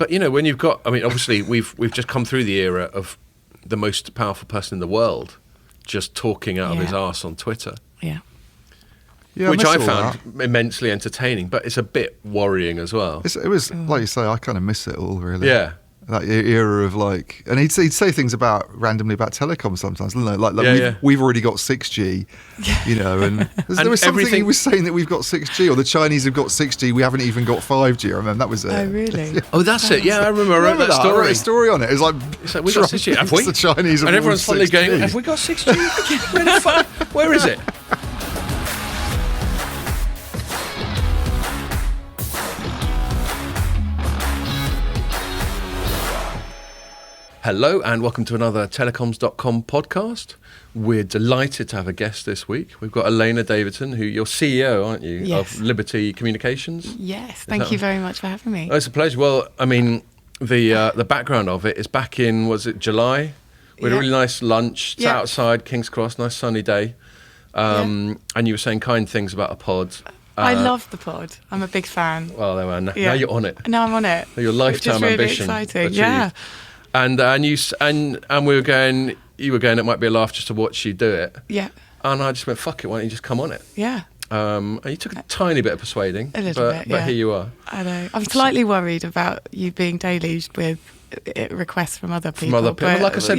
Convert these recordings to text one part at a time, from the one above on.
But when you've got, obviously we've just come through the era of the most powerful person in the world just talking out of his arse on Twitter. Yeah. Yeah, which I found immensely entertaining, but it's a bit worrying as well. It was, like you say, I kind of miss it all, really. Yeah. That era of and he'd say things randomly about Telecoms sometimes, we've already got 6G, and there was something he was saying that we've got 6G, or the Chinese have got 6G, we haven't even got 5G. I remember that was it. Oh, really? Oh, that's it. Yeah, I remember I wrote that story. I wrote a story on it. It's like we got 6G, have we? The Chinese and everyone's finally going, have we got 6G? Where is it? Hello and welcome to another Telecoms.com podcast. We're delighted to have a guest this week. We've got Elena Davidson, who you're CEO, aren't you, yes. of Liberty Communications? Yes, thank you very much for having me. Oh, it's a pleasure. Well, the background of it is back in, was it July? We had a really nice lunch. It's outside King's Cross, nice sunny day. And you were saying kind things about a pod. I love the pod. I'm a big fan. Well, there we are. Now you're on it. Now I'm on it. Your lifetime really ambition. Exciting. Achieved. Yeah. And we were going. You were going. It might be a laugh just to watch you do it. Yeah. And I just went, "Fuck it! Why don't you just come on it?" Yeah. And you took a tiny bit of persuading. A little bit. But here you are. I know. I'm slightly worried about you being deluged with requests from other people. From other people. But, like I said,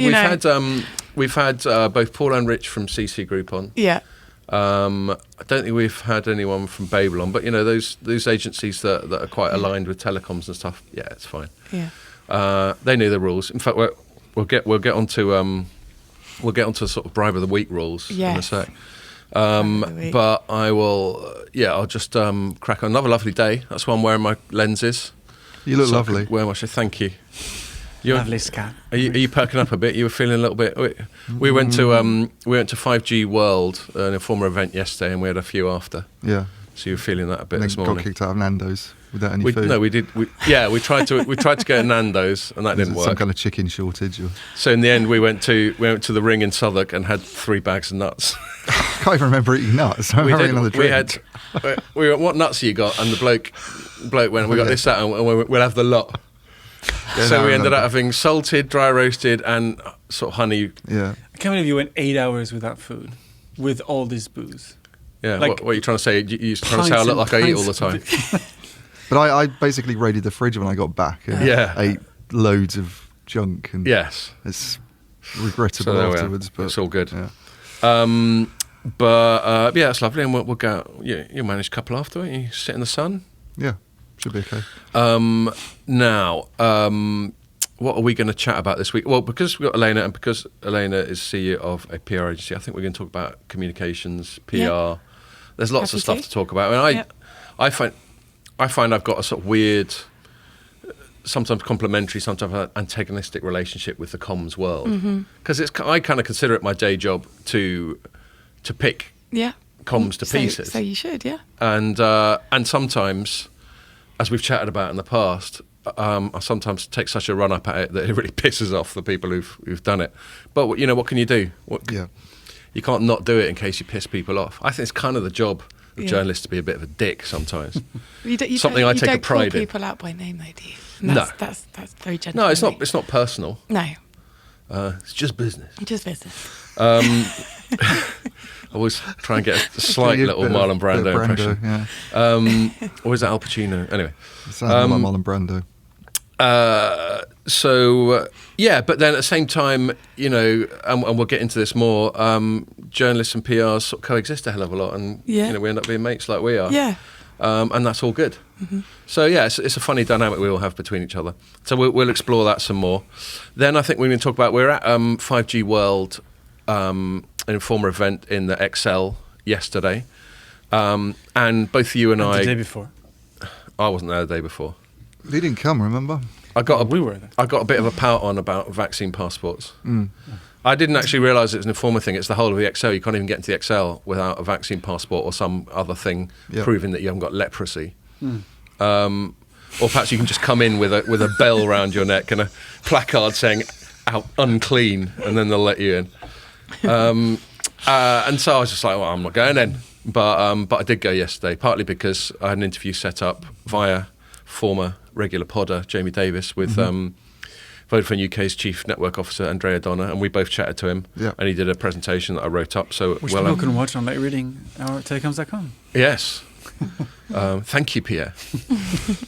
we've had both Paul and Rich from CC Group on. Yeah. I don't think we've had anyone from Babylon, but those agencies that are quite aligned with telecoms and stuff. Yeah, it's fine. Yeah. They knew the rules. In fact, we'll get onto sort of bribe of the week rules in a sec. But I will. I'll just crack on. Another lovely day. That's why I'm wearing my lenses. You look lovely. Wear my thank you. Lovely scan. Are you perking up a bit? You were feeling a little bit. We went to 5G World, an Informer event yesterday, and we had a few after. Yeah. So you were feeling that a bit and this morning. Got kicked out of Nando's without any food. No, we did. We tried to go to Nando's, and that didn't work. Some kind of chicken shortage. Or... So in the end, we went to the Ring in Southwark and had 3 bags of nuts. I can't even remember eating nuts. We went, what nuts have you got? And the bloke went, we got this, that, and we'll have the lot. Yeah, so we ended up having salted, dry roasted, and sort of honey. Yeah. I can't believe you went 8 hours without food, with all this booze. Yeah, what are you trying to say? You're trying to say I look like I eat all the time? But I basically raided the fridge when I got back and ate loads of junk. And it's regrettable afterwards. But it's all good. Yeah. It's lovely, and we'll go. You manage a couple after, won't you? Sit in the sun. Yeah, should be okay. Now, what are we going to chat about this week? Well, because we've got Elena, and because Elena is CEO of a PR agency, I think we're going to talk about communications, PR. Yeah. There's lots of stuff to talk about. I find I've got a sort of weird, sometimes complimentary, sometimes antagonistic relationship with the comms world, because I kind of consider it my day job to pick comms to pieces. So you should, yeah. And sometimes, as we've chatted about in the past, I sometimes take such a run up at it that it really pisses off the people who've done it. But what can you do? You can't not do it in case you piss people off. I think it's kind of the job of journalists to be a bit of a dick sometimes. Something I take a pride in. You don't call people out by name, though, do you? No. That's very gentle. No, it's not personal. No. It's just business. Just business. I always try and get a slight little Marlon Brando impression. Yeah. Or is that Al Pacino? Anyway. It sounds like Marlon Brando. But then at the same time, and we'll get into this more, journalists and PRs sort of coexist a hell of a lot, and we end up being mates like we are. Yeah. And that's all good. Mm-hmm. So it's a funny dynamic we all have between each other. So we'll explore that some more. Then I think we're going to talk about, we're at 5G World, an Informer event in the XL yesterday, and both you and I... The day before. I wasn't there the day before. They didn't come, remember? We were there. I got a bit of a pout on about vaccine passports. Mm. I didn't actually realise it was an Informer thing. It's the whole of the XL. You can't even get into the XL without a vaccine passport or some other thing proving that you haven't got leprosy. Mm. Or perhaps you can just come in with a bell round your neck and a placard saying "out unclean," and then they'll let you in. And so I was just like, well, I'm not going then. But I did go yesterday, partly because I had an interview set up via former regular podder, Jamie Davis, with Vodafone UK's Chief Network Officer, Andrea Donna, and we both chatted to him, and he did a presentation that I wrote up. So which people can watch on reading our Telecoms.com. Yes. Thank you, Pierre.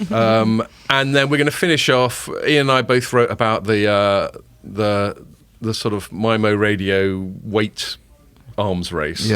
And then we're going to finish off. Ian and I both wrote about the sort of MIMO radio weight arms race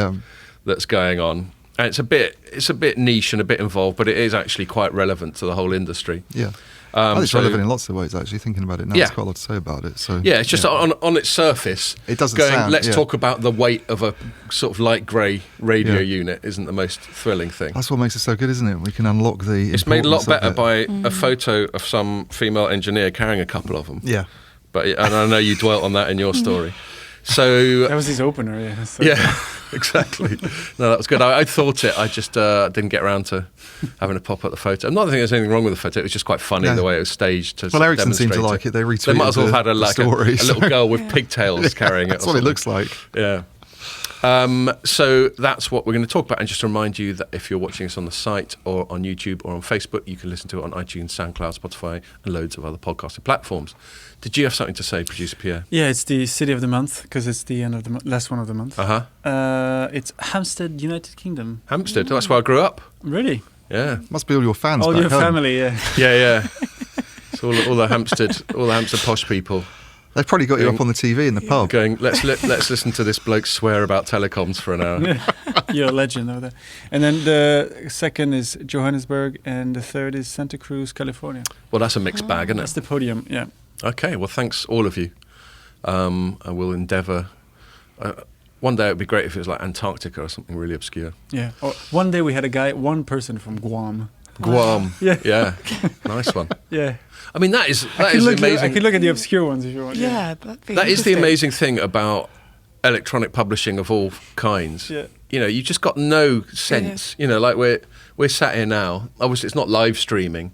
that's going on. And it's a bit niche and a bit involved, but it is actually quite relevant to the whole industry. Yeah. It's relevant in lots of ways, actually, thinking about it now. There's quite a lot to say about it. So yeah, it's just on its surface, it doesn't sound, let's talk about the weight of a sort of light grey radio unit isn't the most thrilling thing. That's what makes it so good, isn't it? We can unlock the It's made a lot better by a photo of some female engineer carrying a couple of them. Yeah. And I know you dwelt on that in your story. So that was his opener, yeah. So. Yeah, exactly. No, that was good. I thought it. I just didn't get around to having a pop at the photo. I'm not thinking there's anything wrong with the photo. It was just quite funny the way it was staged. Well, Ericsson seemed to like it. They retweeted. They might as well have had a little girl with pigtails carrying it. That's what it looks like. Yeah. So that's what we're going to talk about. And just to remind you that if you're watching us on the site or on YouTube or on Facebook, you can listen to it on iTunes, SoundCloud, Spotify, and loads of other podcasting platforms. Did you have something to say, Producer Pierre? Yeah, it's the city of the month because it's the end of the last one of the month. It's Hampstead, United Kingdom. Hampstead, that's where I grew up. Really? Yeah. Must be all your fans. All back your home. family, yeah. Yeah. It's all the Hampstead posh people. They've probably got you up on the TV in the pub. Going, let's listen to this bloke swear about telecoms for an hour. You're a legend over there. And then the second is Johannesburg, and the third is Santa Cruz, California. Well, that's a mixed bag, isn't it? That's the podium, yeah. Okay, well, thanks all of you. I will endeavour. One day it would be great if it was like Antarctica or something really obscure. Yeah. Or one day we had one person from Guam. Guam. Yeah. Nice one. Yeah. I mean, that is amazing. I could look at the obscure ones if you want. Yeah, that is the amazing thing about electronic publishing of all kinds. Yeah. You know, you just got no sense. You know, like we're sat here now. Obviously, it's not live streaming,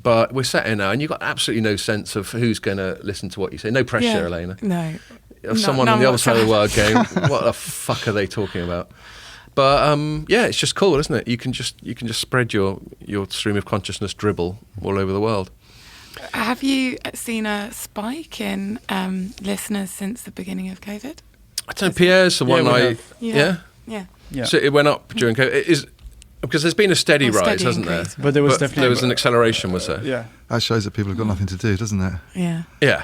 but we're sat here now, and you've got absolutely no sense of who's going to listen to what you say. No pressure, Elena. No. Of someone on the other side of the world going, what the fuck are they talking about? But it's just cool, isn't it? You can just spread your stream of consciousness dribble all over the world. Have you seen a spike in listeners since the beginning of COVID? I don't know. Pierre's the one Yeah. So it went up during COVID. Because there's been a steady rise, hasn't there? But there was definitely an acceleration, was there? Yeah. That shows that people have got nothing to do, doesn't it? Yeah. Yeah.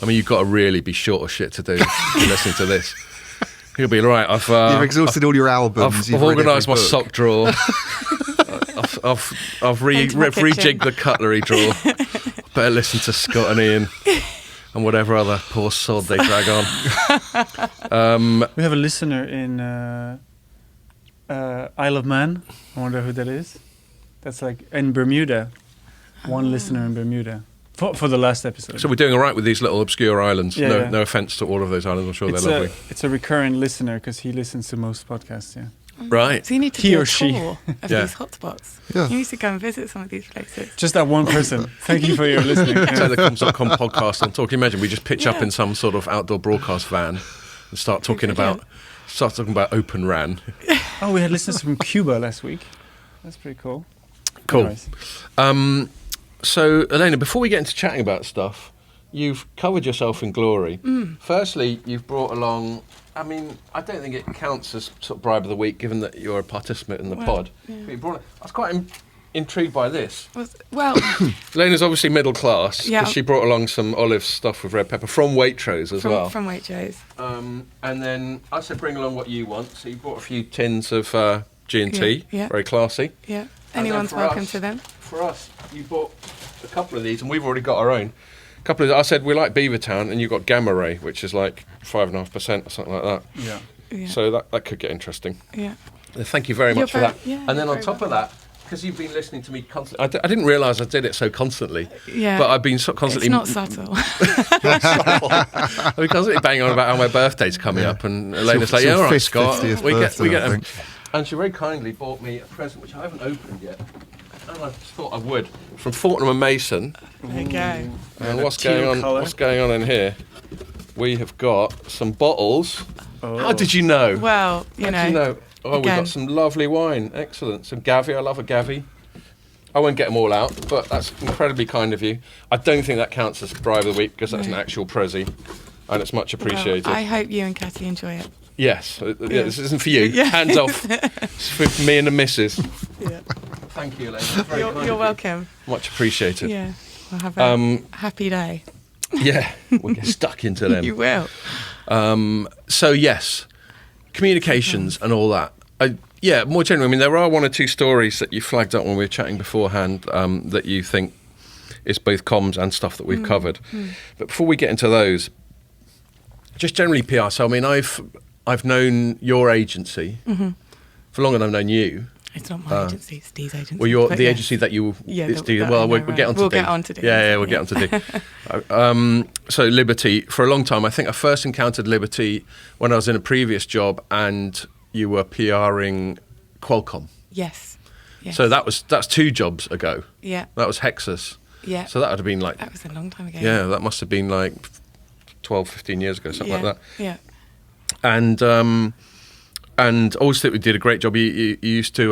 I mean, you've got to really be short of shit to do listening to this. You'll be right. You've exhausted all your albums. I've organised my sock drawer. I've rejigged the cutlery drawer. Better listen to Scott and Ian and whatever other poor sod they drag on. We have a listener in Isle of Man. I wonder who that is. That's like in Bermuda. One listener in Bermuda. For the last episode. So we're doing all right with these little obscure islands. Yeah, no offence to all of those islands. I'm sure they're lovely. It's a recurring listener because he listens to most podcasts, yeah. Right. So you need to do a tour of these hotspots. Yeah. You need to go and visit some of these places. Just that one person. Thank you for your listening. Telecoms.com podcast on talk. Imagine we just pitch up in some sort of outdoor broadcast van and start talking about Open RAN. Oh, we had listeners from Cuba last week. That's pretty cool. Cool. Anyways. So, Elena, before we get into chatting about stuff, you've covered yourself in glory. Firstly, you've brought along, I mean, I don't think it counts as sort of bribe of the week, given that you're a participant in the pod. Yeah. But I was quite intrigued by this. Well, Elena's obviously middle class, yeah. because she brought along some olive stuff with red pepper from Waitrose as well. From Waitrose. And then I said bring along what you want, so you brought a few tins of G&T, very classy. Yeah, anyone's welcome to them. For us, you bought a couple of these, and we've already got our own. I said we like Beavertown, and you got Gamma Ray, which is like 5.5% or something like that. Yeah. So that could get interesting. Yeah. Thank you very much for that. Yeah, and then on top of that, because you've been listening to me constantly, I didn't realise I did it so constantly. Yeah. But I've been constantly. It's not subtle. I've been constantly banging on about how my birthday's coming up, and Elena's like, "Yeah, all right, Scott, we get." And she very kindly bought me a present which I haven't opened yet. And I just thought I would. From Fortnum & Mason. There you go. And what's going on in here? We have got some bottles. Oh. How did you know? Well, you know. Oh, we've got some lovely wine. Excellent. Some Gavi. I love a Gavi. I won't get them all out, but that's incredibly kind of you. I don't think that counts as Bribe of the Week because that's an actual Prezi, and it's much appreciated. Well, I hope you and Cathy enjoy it. Yes. This isn't for you. Yeah. Hands off. It's for me and the missus. Yeah. Thank you, Elaine. You're welcome. Much appreciated. Yeah. We'll have a happy day. Yeah. We'll get stuck into them. You will. So, yes, communications and all that. More generally, I mean, there are one or two stories that you flagged up when we were chatting beforehand that you think is both comms and stuff that we've covered. But before we get into those, just generally PR. So, I mean, I've known your agency for longer than I've known you. It's not my agency, it's Dee's agency. Well, you're the agency that you... Yeah, it's Dee. Well, we'll get on to Dee. We'll get on to Dee. Yeah, we'll get on to Dee. So Liberty, for a long time, I think I first encountered Liberty when I was in a previous job and you were PRing Qualcomm. Yes. So that's 2 jobs ago. Yeah. That was Hexus. Yeah. So that would have been like... That was a long time ago. Yeah, that must have been like 12, 15 years ago, something like that. Yeah. And also, we did a great job. You used to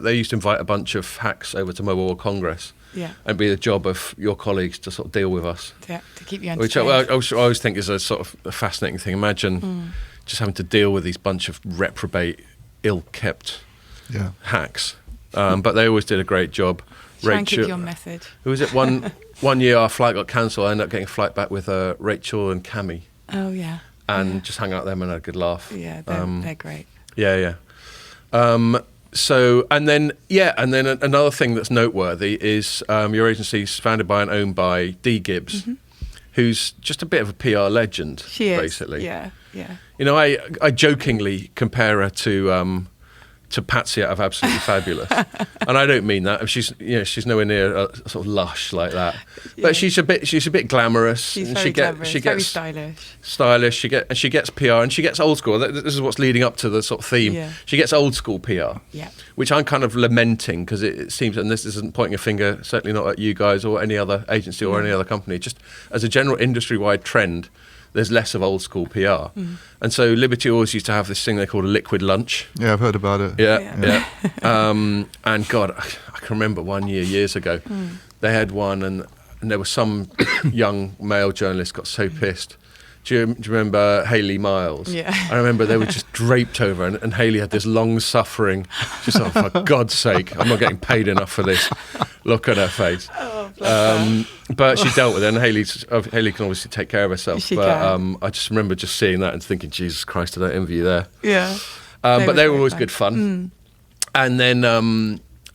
they used to invite a bunch of hacks over to Mobile World Congress. Yeah. And be the job of your colleagues to sort of deal with us. Yeah, to keep you entertained. Which I always think is a sort of a fascinating thing. Imagine just having to deal with these bunch of reprobate, ill-kept hacks. But they always did a great job. Try and keep your message. Who was it? One year our flight got cancelled. I ended up getting a flight back with Rachel and Cami. Oh, yeah. And just hung out with them and had a good laugh. Yeah, they're great. Yeah. So, and then another thing that's noteworthy is your agency's founded by and owned by Dee Gibbs, who's just a bit of a PR legend. She is, basically. Yeah. You know, I jokingly compare her to Patsy out of Absolutely Fabulous, and I don't mean that. She's nowhere near sort of lush like that, but she's a bit glamorous. She's very glamorous. She gets very stylish. She gets PR and she gets old school. This is what's leading up to the sort of theme. Yeah. She gets old school PR, which I'm kind of lamenting because it seems, and this isn't pointing a finger, certainly not at you guys or any other agency or any other company. Just as a general industry-wide trend, there's less of old school PR. And so Liberty always used to have this thing they called a liquid lunch. Yeah, I've heard about it. Yeah. And God, I can remember one year, years ago, they had one and there was some young male journalist got so pissed. Do you remember Hayley Miles? Yeah. I remember they were just draped over and Hayley had this long-suffering, just for God's sake, I'm not getting paid enough for this, look at her face. But she dealt with it, and Hayley can obviously take care of herself. I just remember just seeing that and thinking, Jesus Christ, I don't envy you there. Yeah. But they were always good fun. And then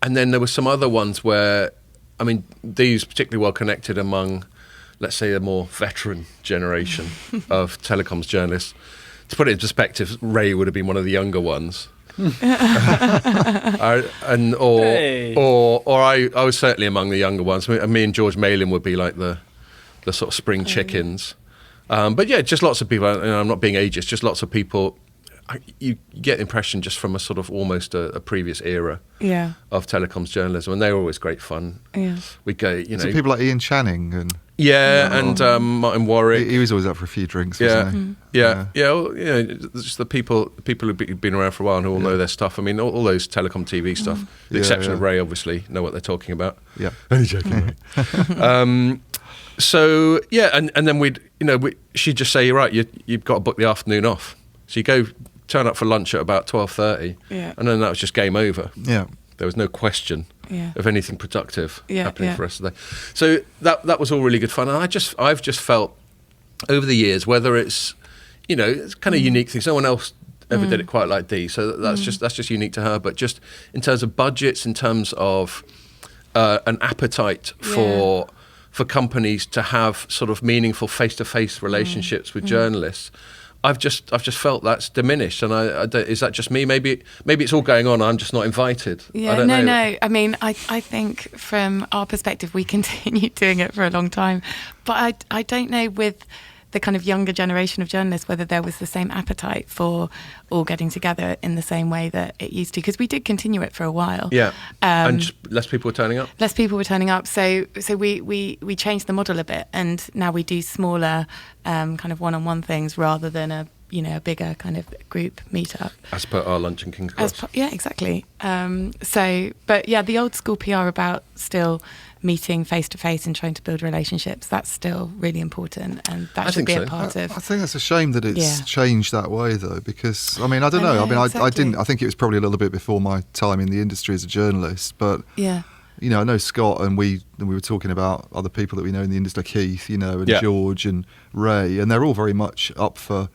there were some other ones where, I mean, these particularly well connected among, let's say, a more veteran generation of telecoms journalists. To put it in perspective, Ray would have been one of the younger ones. I was certainly among the younger ones. Me and George Malin would be like the sort of spring chickens. But yeah, just lots of people. I'm not being ageist. Just lots of people. You get the impression just from a sort of almost a previous era of telecoms journalism, and they were always great fun. Yeah, we go. So people like Ian Channing and. And Martin Warwick. He was always out for a few drinks, wasn't he? Well, just the people who've been around for a while and who all know their stuff. I mean, all those telecom TV stuff, with the exception of Ray, obviously, know what they're talking about. Yeah. Only joking, Ray. So, and then she'd just say, right, you've got to book the afternoon off. So you turn up for lunch at about 12:30, and then that was just game over. Yeah. There was no question of anything productive happening for us today. So that was all really good fun. And I've just felt over the years, whether it's, it's kind of unique things. No one else ever did it quite like Dee. So that's just unique to her. But just in terms of budgets, in terms of an appetite for companies to have sort of meaningful face-to-face relationships with journalists, I've just felt that's diminished, and is that just me? Maybe it's all going on. I'm just not invited. Yeah, I don't know. I mean, I think from our perspective, we continued doing it for a long time, but I don't know with the kind of younger generation of journalists whether there was the same appetite for all getting together in the same way that it used to, because we did continue it for a while. Yeah, and just less people were turning up. Less people were turning up, so we changed the model a bit, and now we do smaller kind of one-on-one things rather than a a bigger kind of group meetup. As per our lunch in King's Cross. Yeah, exactly. But the old school PR about still meeting face to face and trying to build relationships, that's still really important, and that should be a part of. I think that's a shame that it's changed that way, though, because I don't know. Exactly. I didn't. I think it was probably a little bit before my time in the industry as a journalist, but I know Scott, and we were talking about other people that we know in the industry, like Keith, and George and Ray, and they're all very much up for.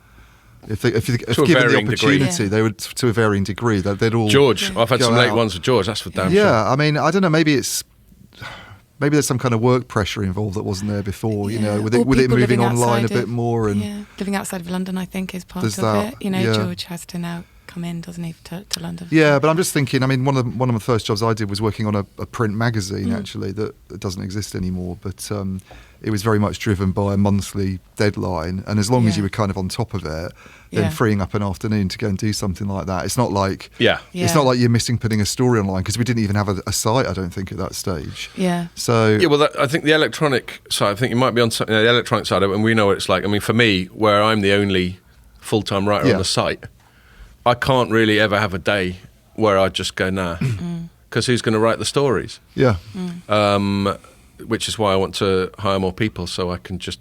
If given the opportunity, they would, to a varying degree, they'd all. George, I've had some late ones with George. That's for damn sure. Yeah, I don't know. Maybe there's some kind of work pressure involved that wasn't there before. With it moving online a bit more, and living outside of London, I think, is part of it. George has to now come in, doesn't he, to London? Yeah, but I'm just thinking. One of the first jobs I did was working on a print magazine, actually, that doesn't exist anymore. But it was very much driven by a monthly deadline, and as long as you were kind of on top of it, then freeing up an afternoon to go and do something like that. It's not like it's not like you're missing putting a story online, because we didn't even have a site, I don't think, at that stage. Yeah. So I think the electronic side. I think you might be on something. The electronic side of it, and we know what it's like. For me, where I'm the only full-time writer on the site, I can't really ever have a day where I just go because who's going to write the stories? Yeah. Which is why I want to hire more people, so I can just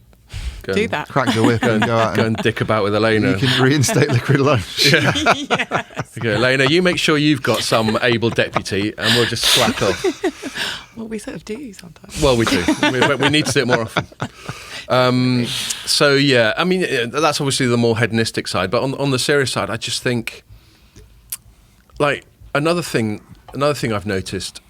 go do that. Crack the whip and go out and dick about with Elena. You can reinstate liquid lunch. Yes. Okay, Elena, you make sure you've got some able deputy, and we'll just slack off. Well, we sort of do sometimes. Well, we do. we need to do it more often. That's obviously the more hedonistic side. But on the serious side, I just think, like, another thing I've noticed.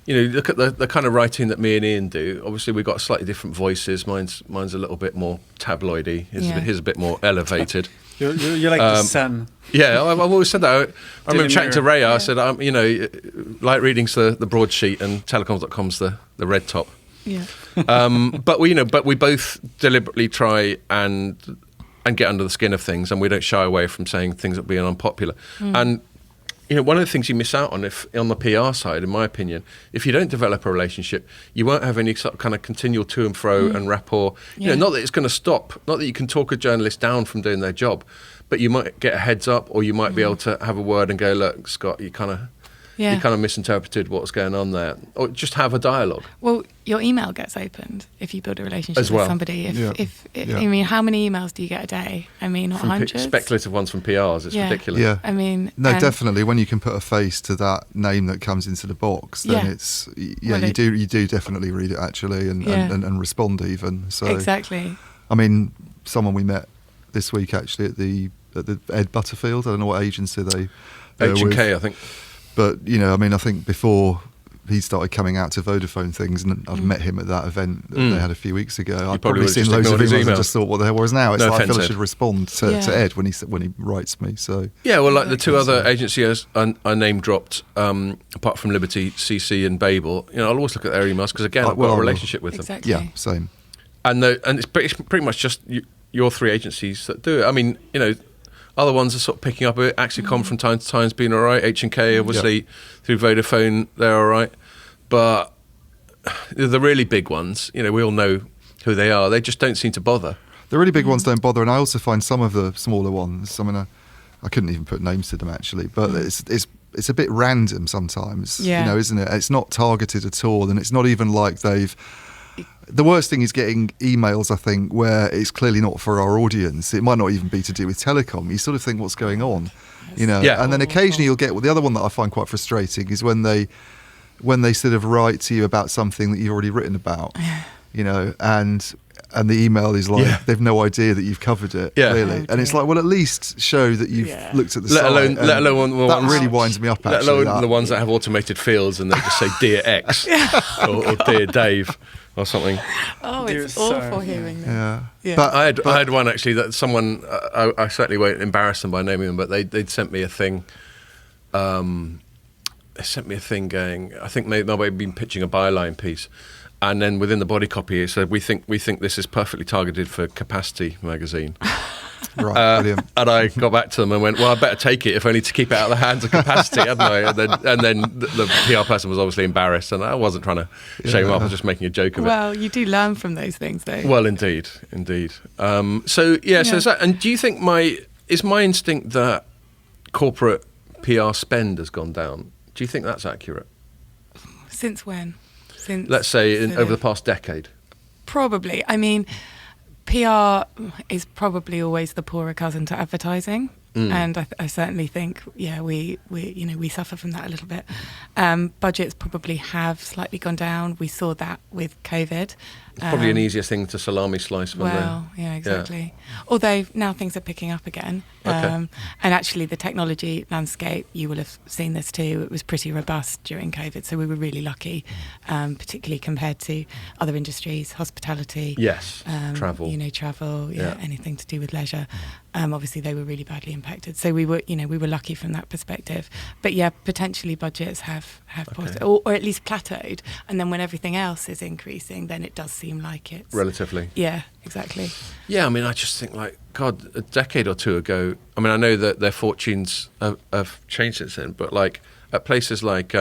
Look at the kind of writing that me and Ian do. Obviously, we've got slightly different voices. Mine's a little bit more tabloidy. His a bit more elevated. You're like the Sun. Yeah, I've always said that. I remember chatting to Ray. I said, light reading's the broadsheet, and Telecoms.com's the red top. Yeah. But we both deliberately try and get under the skin of things, and we don't shy away from saying things that are being unpopular. And one of the things you miss out on on the PR side, in my opinion, if you don't develop a relationship, you won't have any sort of kind of continual to and fro and rapport. Not that it's going to stop, not that you can talk a journalist down from doing their job, but you might get a heads up, or you might be able to have a word and go, look, Scott, you kind of misinterpreted what's going on there, or just have a dialogue. Well, your email gets opened if you build a relationship as well with somebody. How many emails do you get a day? Not hundreds. Speculative ones from PRs. It's ridiculous. Yeah. Definitely. When you can put a face to that name that comes into the box, then it's you do definitely read it actually and respond even. So exactly. Someone we met this week actually at the Ed Butterfield. I don't know what agency they H&K, I think. But I think before he started coming out to Vodafone things, and I'd met him at that event that they had a few weeks ago. I'd probably seen loads of emails and just thought, what the hell? Whereas now it's I feel I should respond to Ed when he writes me. So like the two other agencies I name dropped, apart from Liberty, CC and Babel. I'll always look at their emails because again I've got a relationship with them. Yeah, same. And it's pretty much just your three agencies that do it. Other ones are sort of picking up a bit. Axicom from time to time has been all right. H&K, obviously, through Vodafone, they're all right. But the really big ones, we all know who they are. They just don't seem to bother. The really big ones don't bother, and I also find some of the smaller ones, I couldn't even put names to them, actually, but it's a bit random sometimes, isn't it? It's not targeted at all, and it's not even like they've... The worst thing is getting emails, I think, where it's clearly not for our audience. It might not even be to do with telecom. You sort of think, what's going on? And then occasionally you'll get... Well, the other one that I find quite frustrating is when they sort of write to you about something that you've already written about, and the email is like, they've no idea that you've covered it, clearly. And it's like, well, at least show that you've looked at the site. Let alone that really winds me up, actually. Let alone the ones that have automated fields and they just say, Dear X, or Dear Dave, or something. Oh, it's awful hearing that. Yeah. But I had one, actually, that someone, I certainly won't embarrass them by naming them, but they'd sent me a thing. They sent me a thing going, I think they'd been pitching a byline piece. And then within the body copy, it said, we think this is perfectly targeted for Capacity magazine. Right, brilliant. And I got back to them and went, well, I better take it if only to keep it out of the hands of Capacity, hadn't I? And then the PR person was obviously embarrassed, and I wasn't trying to shame him off, I was just making a joke of it. Well, you do learn from those things, though. Well, indeed. So there's that. And do you think is my instinct that corporate PR spend has gone down. Do you think that's accurate? Since when? Let's say over the past decade. Probably. I mean, PR is probably always the poorer cousin to advertising. And I certainly think, we suffer from that a little bit. Budgets probably have slightly gone down. We saw that with COVID. It's probably an easier thing to salami slice. Yeah, exactly. Yeah. Although now things are picking up again. Okay. And actually the technology landscape, you will have seen this too, it was pretty robust during COVID. So we were really lucky, particularly compared to other industries, hospitality. Yes, travel. Anything to do with leisure. Obviously they were really badly impacted. So we were lucky from that perspective. But yeah, potentially budgets have paused, or at least plateaued. And then when everything else is increasing, then it does seem like it's... Relatively. Yeah, exactly. Yeah, I mean, I just think like, God, a decade or two ago, I mean, I know that their fortunes have changed since then, but like at places like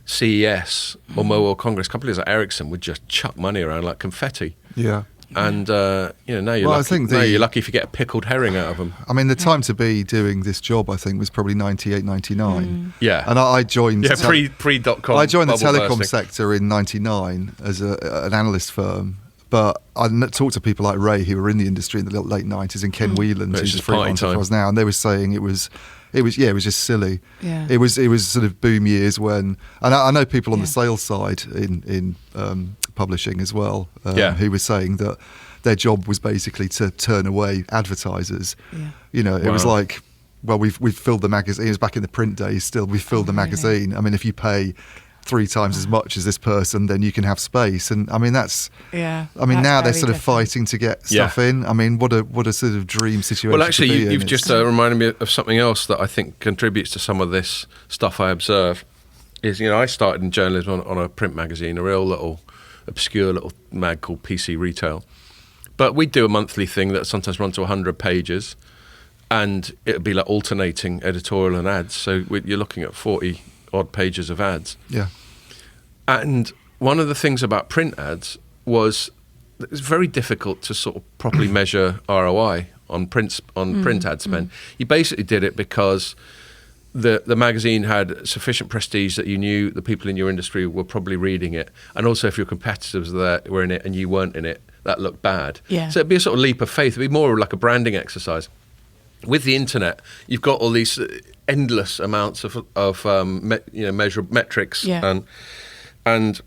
CES or Mobile Congress, companies like Ericsson would just chuck money around like confetti. Yeah. And now you're lucky. Now you're lucky if you get a pickled herring out of them. I mean, the time to be doing this job, I think, was probably 98, 99. Yeah, and I joined. Yeah, pre.com. I joined the telecom sector in 99 as an analyst firm. But I talked to people like Ray, who were in the industry in the late 90s, and Ken Whelan, who's just freelancer for us now, and they were saying it was just silly. Yeah. It was sort of boom years when, and I know people on the sales side in publishing as well, who were saying that their job was basically to turn away advertisers. Yeah. It was like, well, we've filled the magazine. It was back in the print days. Still, we've filled the magazine. I mean, if you pay 3 times as much as this person, then you can have space. And I mean, that's. Yeah. I mean, now they're sort of different. Fighting to get stuff in. I mean, what a sort of dream situation. Well, actually, to be you've in. just reminded me of something else that I think contributes to some of this stuff I observe. Is I started in journalism on a print magazine, a real little obscure little mag called PC Retail, but we'd do a monthly thing that sometimes runs to 100 pages, and it'd be like alternating editorial and ads. So you're looking at 40 odd pages of ads. Yeah. And one of the things about print ads was that it's very difficult to sort of properly measure ROI on print ad spend. You basically did it because the magazine had sufficient prestige that you knew the people in your industry were probably reading it, and also if your competitors were in it and you weren't in it, that looked bad. Yeah. So it'd be a sort of leap of faith. It'd be more like a branding exercise. With the internet, you've got all these endless amounts of measurable metrics, and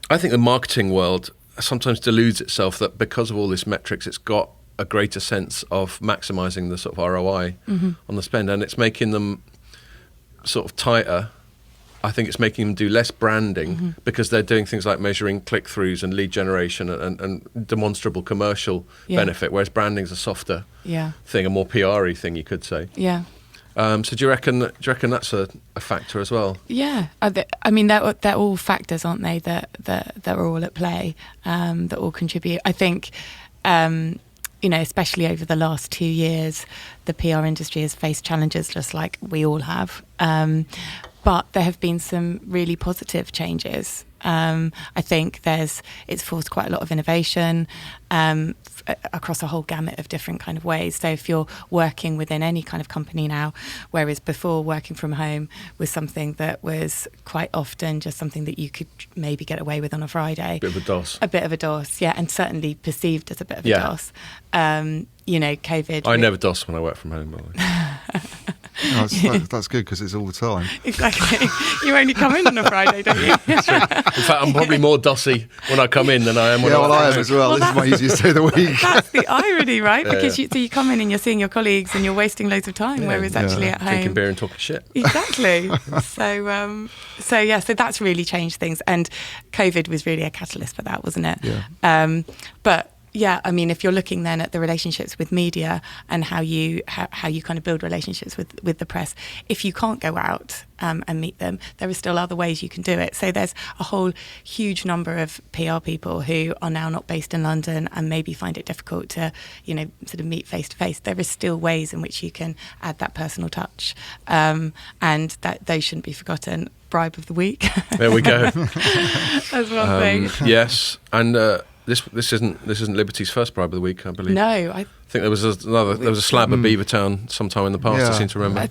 I think the marketing world sometimes deludes itself that because of all these metrics, it's got a greater sense of maximising the sort of ROI on the spend, and it's making them sort of tighter. I think it's making them do less branding because they're doing things like measuring click-throughs and lead generation and demonstrable commercial benefit, whereas branding's a softer thing, a more PR-y thing, you could say. Yeah. So do you reckon that's a factor as well? Yeah, I mean they're all factors, aren't they? That are all at play, that all contribute. I think, especially over the last 2 years, the PR industry has faced challenges just like we all have. But there have been some really positive changes. I think it's forced quite a lot of innovation across a whole gamut of different kind of ways. So if you're working within any kind of company now, whereas before working from home was something that was quite often just something that you could maybe get away with on a Friday. A bit of a DOS, yeah, and certainly perceived as a bit of a DOS. COVID. I never DOS when I work from home, by the way. No, that's good because it's all the time. Exactly. You only come in on a Friday, don't you? In fact, I'm probably more dossy when I come in than I am when I am as well. This is my easiest day of the week. That's the irony, right? Because you come in and you're seeing your colleagues and you're wasting loads of time, whereas actually at home... Drinking beer and talking shit. Exactly. So that's really changed things. And COVID was really a catalyst for that, wasn't it? Yeah. But... yeah, I mean, if you're looking then at the relationships with media and how you kind of build relationships with the press, if you can't go out and meet them, there are still other ways you can do it. So there's a whole huge number of PR people who are now not based in London and maybe find it difficult to, sort of meet face to face. There is still ways in which you can add that personal touch, and that those shouldn't be forgotten. Bribe of the week. There we go. That's one thing. Yes, and this isn't Liberty's first bribe of the week, I believe. No, I think there was a slab of Beavertown sometime in the past. I seem to remember.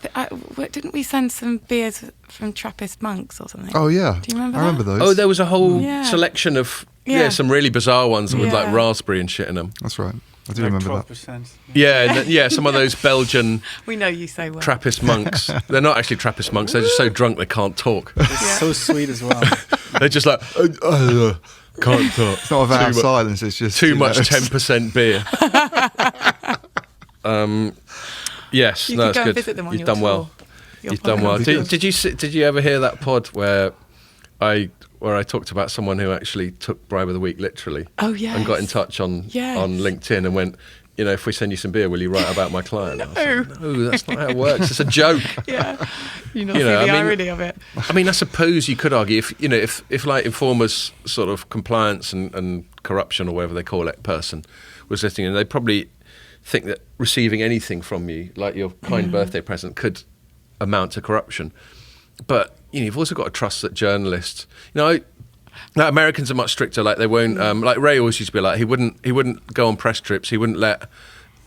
Didn't we send some beers from Trappist monks or something? Oh yeah, do you remember? I remember those. Oh, there was a whole selection of some really bizarre ones with like raspberry and shit in them. That's right. I do remember 12%. That. Yeah, some of those Belgian we know you so well. Trappist monks. They're not actually Trappist monks. They're just so drunk they can't talk. It's so sweet as well. They're just like can't talk. It's not a vow of silence. It's just too much 10% beer. Yes, no, it's good. You've done well. You've done well. Did you ever hear that pod where I talked about someone who actually took bribe of the week literally? Oh yeah. And got in touch on LinkedIn and went, if we send you some beer, will you write about my client? No. No, that's not how it works. It's a joke. Yeah. You see the irony of it. I mean, I suppose you could argue if like Informer's sort of compliance and corruption or whatever they call it person was listening, and they probably think that receiving anything from you, like your kind birthday present, could amount to corruption. But you've also got to trust that journalists, Americans are much stricter. Like they won't. Like Ray always used to be like he wouldn't go on press trips. He wouldn't let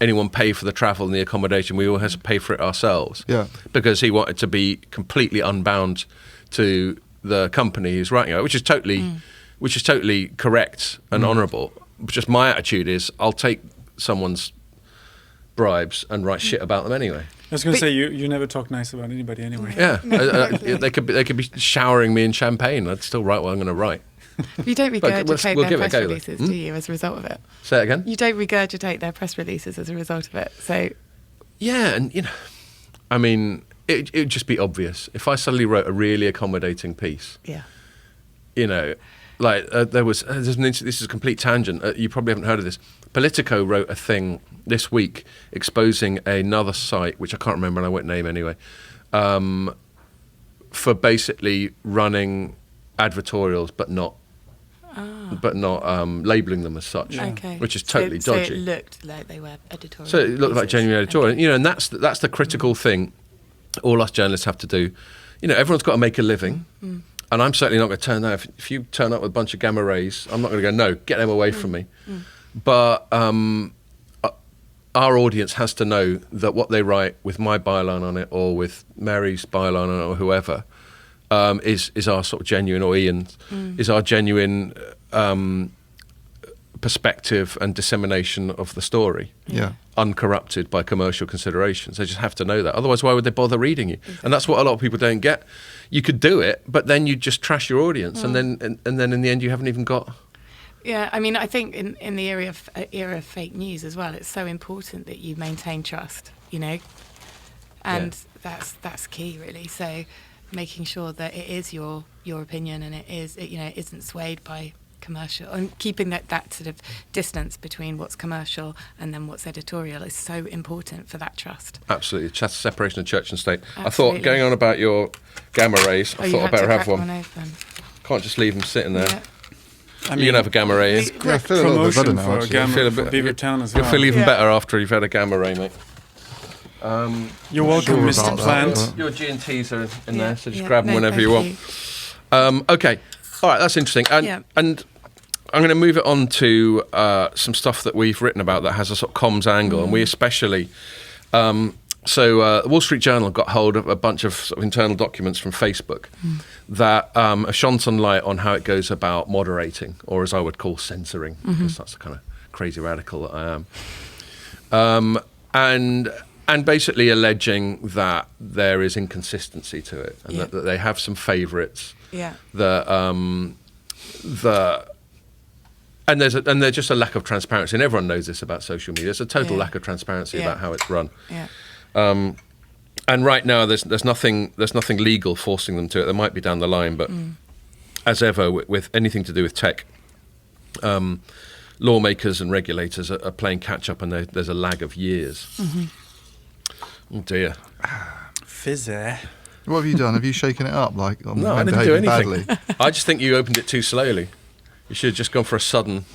anyone pay for the travel and the accommodation. We all had to pay for it ourselves. Yeah. Because he wanted to be completely unbound to the company he's writing about, which is totally correct and honourable. Just my attitude is I'll take someone's bribes and write shit about them anyway. I was going to say you never talk nice about anybody anyway. Yeah, they could be showering me in champagne. I'd still write what I'm going to write. You don't regurgitate their press releases, do you? As a result of it, say it again. You don't regurgitate their press releases as a result of it. So yeah, and I mean, it'd just be obvious if I suddenly wrote a really accommodating piece. Yeah. Like this is a complete tangent. You probably haven't heard of this. Politico wrote a thing this week exposing another site, which I can't remember and I won't name anyway, for basically running advertorials but not labelling them as such, which is totally dodgy. So it looked like they were editorial. So it looked like genuine editorial, and that's the critical thing. All us journalists have to do. Everyone's got to make a living. And I'm certainly not going to turn that. If you turn up with a bunch of gamma rays, I'm not going to go, no, get them away from me. But our audience has to know that what they write with my byline on it or with Mary's byline on it or whoever is our sort of genuine, or Ian's, is our genuine perspective and dissemination of the story. Yeah. Uncorrupted by commercial considerations. They just have to know that. Otherwise, why would they bother reading you? And that's what a lot of people don't get. You could do it, but then you just trash your audience, and then in the end, you haven't even got. Yeah, I mean, I think in the era of fake news as well, it's so important that you maintain trust, and that's key really. So making sure that it is your opinion and it isn't swayed by commercial, and keeping that sort of distance between what's commercial and then what's editorial is so important for that trust. Absolutely, separation of church and state. Absolutely. I thought, going on about your gamma rays, I thought I better have one. Can't just leave them sitting there. Yeah. I mean, you can have a gamma ray. It's great promotion for Beavertown as well. You'll feel even better after you've had a gamma ray, mate. You're welcome, Mr. Plant. Your G&Ts are in there, so just grab them whenever you want. Okay, all right, that's interesting. And I'm going to move it on to some stuff that we've written about that has a sort of comms angle, and we especially. The Wall Street Journal got hold of a bunch of, sort of internal documents from Facebook that have shone some light on how it goes about moderating, or as I would call censoring, because that's the kind of crazy radical that I am. And basically alleging that there is inconsistency to it, and that they have some favourites. Yeah. And there's just a lack of transparency, and everyone knows this about social media. There's a total lack of transparency about how it's run. Yeah. And right now, there's nothing legal forcing them to it. There might be down the line, but as ever, with anything to do with tech, lawmakers and regulators are playing catch up, and there's a lag of years. Oh dear. Fizzy. What have you done? Have you shaken it up? Like, no, I didn't do anything. I just think you opened it too slowly. You should have just gone for a sudden.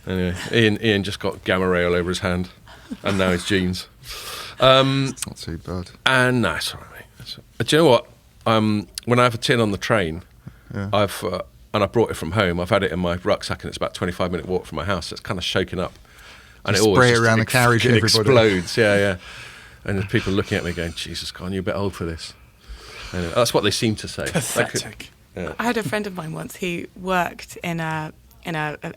Anyway, Ian just got gamma ray all over his hand, and now his jeans. It's not too bad. And no, it's all right, mate. Do you know what? When I have a tin on the train, I've and I brought it from home. I've had it in my rucksack, and it's about a 25-minute walk from my house. So it's kind of shaken up, and it always spray around the carriage. It explodes. Yeah. And there's people looking at me going, "Jesus, Con, you're a bit old for this." And that's what they seem to say. Pathetic. I had a friend of mine once who worked in a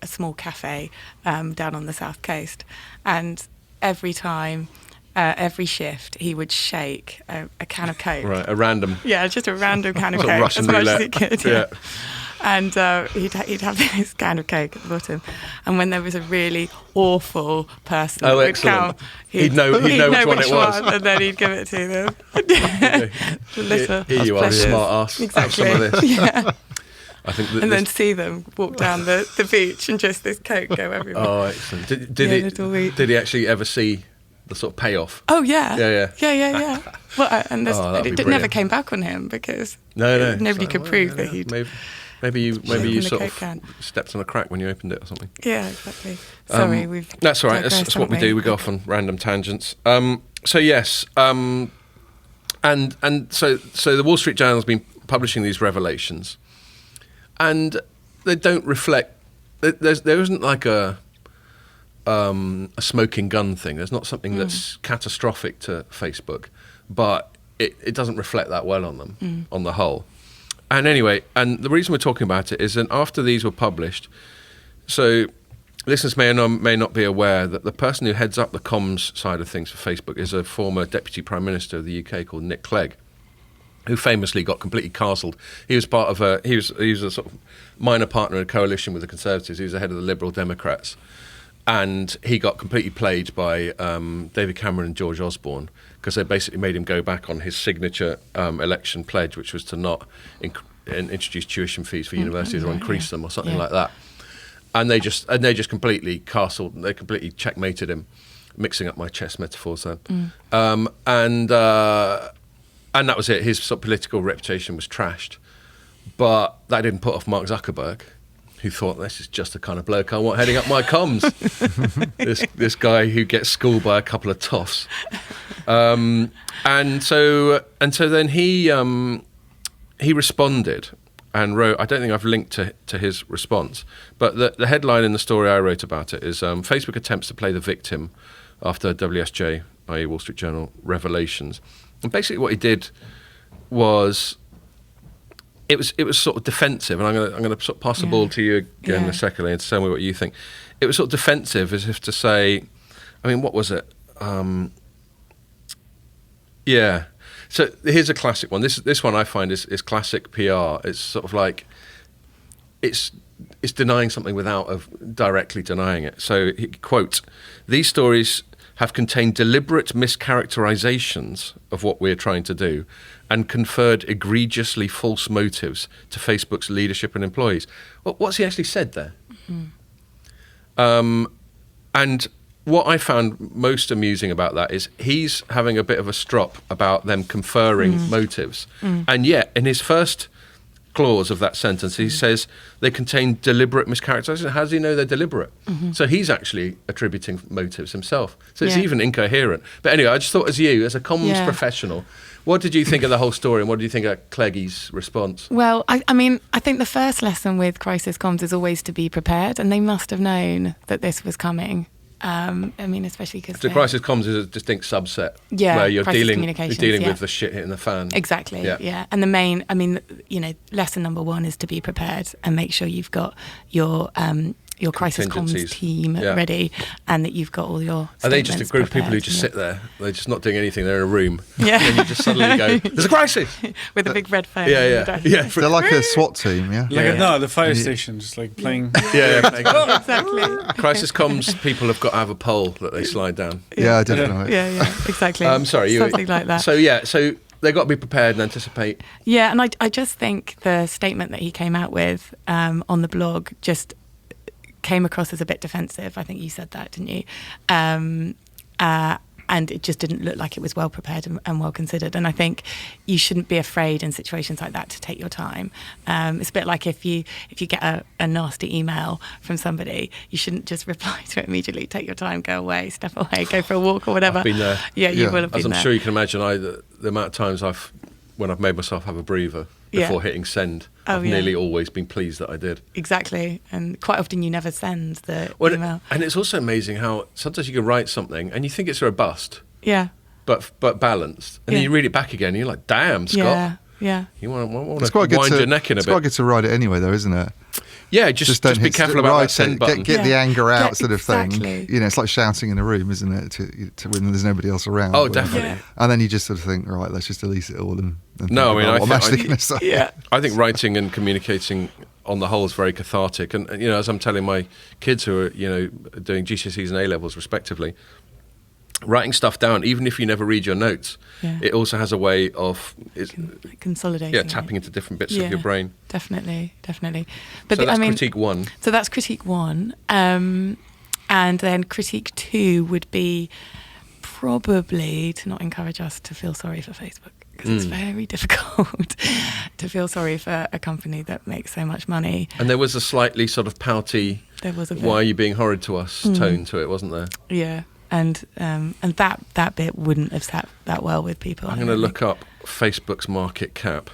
small cafe down on the south coast, and every time, every shift, he would shake a can of Coke. Right, a random. Yeah, just a random can of Coke, Russian as much roulette. as he could. Yeah. And he'd have this can of Coke at the bottom, and when there was a really awful person that would excellent. come, He'd know which one it was, and then he'd give it to them. Here you are, smart ass. Exactly. Have some of this. Yeah. I think then see them walk down the beach and just this Coke go everywhere. Oh, excellent. Did he actually ever see the sort of payoff? Oh, yeah. Yeah. Well, and it never came back on him because no. nobody could prove that he'd... Maybe you sort of can. stepped on a crack when you opened it or something. Yeah, exactly. Sorry, we've... That's all right. That's what we do. We go off on random tangents. So yes, and so the Wall Street Journal has been publishing these revelations, and they don't reflect. There isn't like a smoking gun thing. There's not something that's catastrophic to Facebook, but it doesn't reflect that well on them on the whole. And anyway, and the reason we're talking about it is that after these were published, so listeners may not be aware that the person who heads up the comms side of things for Facebook is a former Deputy Prime Minister of the UK called Nick Clegg, who famously got completely castled. He was part of he was a sort of minor partner in a coalition with the Conservatives. He was the head of the Liberal Democrats. And he got completely played by David Cameron and George Osborne, because they basically made him go back on his signature election pledge, which was to not introduce tuition fees for universities or increase them or something like that. And they just completely castled. They completely checkmated him, mixing up my chess metaphors then. And that was it. His sort of political reputation was trashed. But that didn't put off Mark Zuckerberg, who thought, this is just the kind of bloke I want heading up my comms. this guy who gets schooled by a couple of toffs. And so then he responded and wrote, I don't think I've linked to his response, but the headline in the story I wrote about it is Facebook attempts to play the victim after WSJ, i.e. Wall Street Journal, revelations. And basically what he did was... It was sort of defensive, and I'm going to sort of pass the ball to you again in a second and tell me what you think. It was sort of defensive, as if to say, I mean, what was it? So here's a classic one. This one I find is classic PR. It's sort of like it's denying something without directly denying it. So he quotes, "These stories have contained deliberate mischaracterizations of what we're trying to do and conferred egregiously false motives to Facebook's leadership and employees." Well, what's he actually said there? And what I found most amusing about that is he's having a bit of a strop about them conferring motives. And yet, in his first clause of that sentence, he says they contain deliberate mischaracterization. How does he know they're deliberate? So he's actually attributing motives himself. So it's even incoherent. But anyway, I just thought, as a comms professional, what did you think of the whole story, and what did you think of Clegg's response? Well, I mean, I think the first lesson with crisis comms is always to be prepared, and they must have known that this was coming. I mean, especially because the crisis comms is a distinct subset, where you're dealing with the shit hitting the fan. Exactly. Yeah. And the main, I mean, lesson number one is to be prepared and make sure you've got your crisis comms team ready, and that you've got all your. Are they just a group of people who just sit there? They're just not doing anything. They're in a room. Yeah. And you just suddenly go, "There's a crisis!" with a big red phone. Yeah. They're like a SWAT team. Yeah. The fire station, just like playing. Exactly. Crisis comms people have got to have a pole that they slide down. Yeah, definitely. Yeah, exactly. Sorry, something like that. So they've got to be prepared and anticipate. Yeah, and I just think the statement that he came out with on the blog just came across as a bit defensive. I think you said that, didn't you? And it just didn't look like it was well prepared and well considered. And I think you shouldn't be afraid in situations like that to take your time. It's a bit like if you get a nasty email from somebody, you shouldn't just reply to it immediately. Take your time, go away, step away, go for a walk or whatever. I've been there. Yeah, you will have been there. As I'm there. sure you can imagine, the amount of times when I've made myself have a breather. before hitting send. I've nearly always been pleased that I did. Exactly. And quite often you never send the email. And it's also amazing how sometimes you can write something and you think it's robust. Yeah. But balanced. And then you read it back again and you're like, damn, Scott. Yeah. You want to wind your neck in a bit. It's quite good to write it anyway, though, isn't it? Yeah, just be careful about that send button. Get the anger out, sort of thing. You know, it's like shouting in a room, isn't it? To when there's nobody else around. Oh, definitely. Yeah. And then you just sort of think, right, let's just delete it all. And no, I mean, I think writing and communicating on the whole is very cathartic. And you know, as I'm telling my kids who are doing GCSEs and A levels respectively, writing stuff down, even if you never read your notes, it also has a way of consolidating. Yeah, tapping into different bits of your brain. Definitely. But so that's critique one. So that's critique one. And then critique two would be probably to not encourage us to feel sorry for Facebook, because it's very difficult to feel sorry for a company that makes so much money. And there was a slightly sort of pouty, why are you being horrid to us tone to it, wasn't there? Yeah. And that bit wouldn't have sat that well with people. I'm going to look up Facebook's market cap,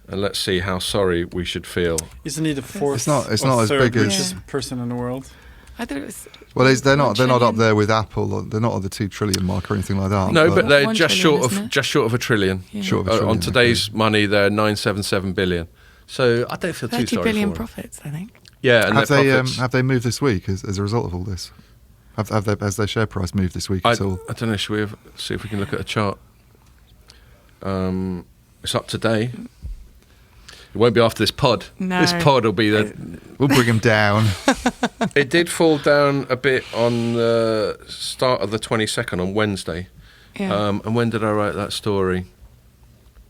and let's see how sorry we should feel. Isn't he the fourth? It's not as big as richest person in the world. I thought it was. Well, they're not up there with Apple. They're not at the 2 trillion mark or anything like that. No, but they're just short of $1 trillion. Yeah. Short of $1 trillion. On today's money, they're 977 billion. So I don't feel too sorry for them. 30 billion profits, I think. Yeah, and have they moved this week as a result of all this? Has their share price moved this week at all? I don't know. Should we see if we can look at a chart? It's up today. It won't be after this pod. No. This pod will be We'll bring them down. It did fall down a bit on the start of the 22nd on Wednesday. Yeah. And when did I write that story?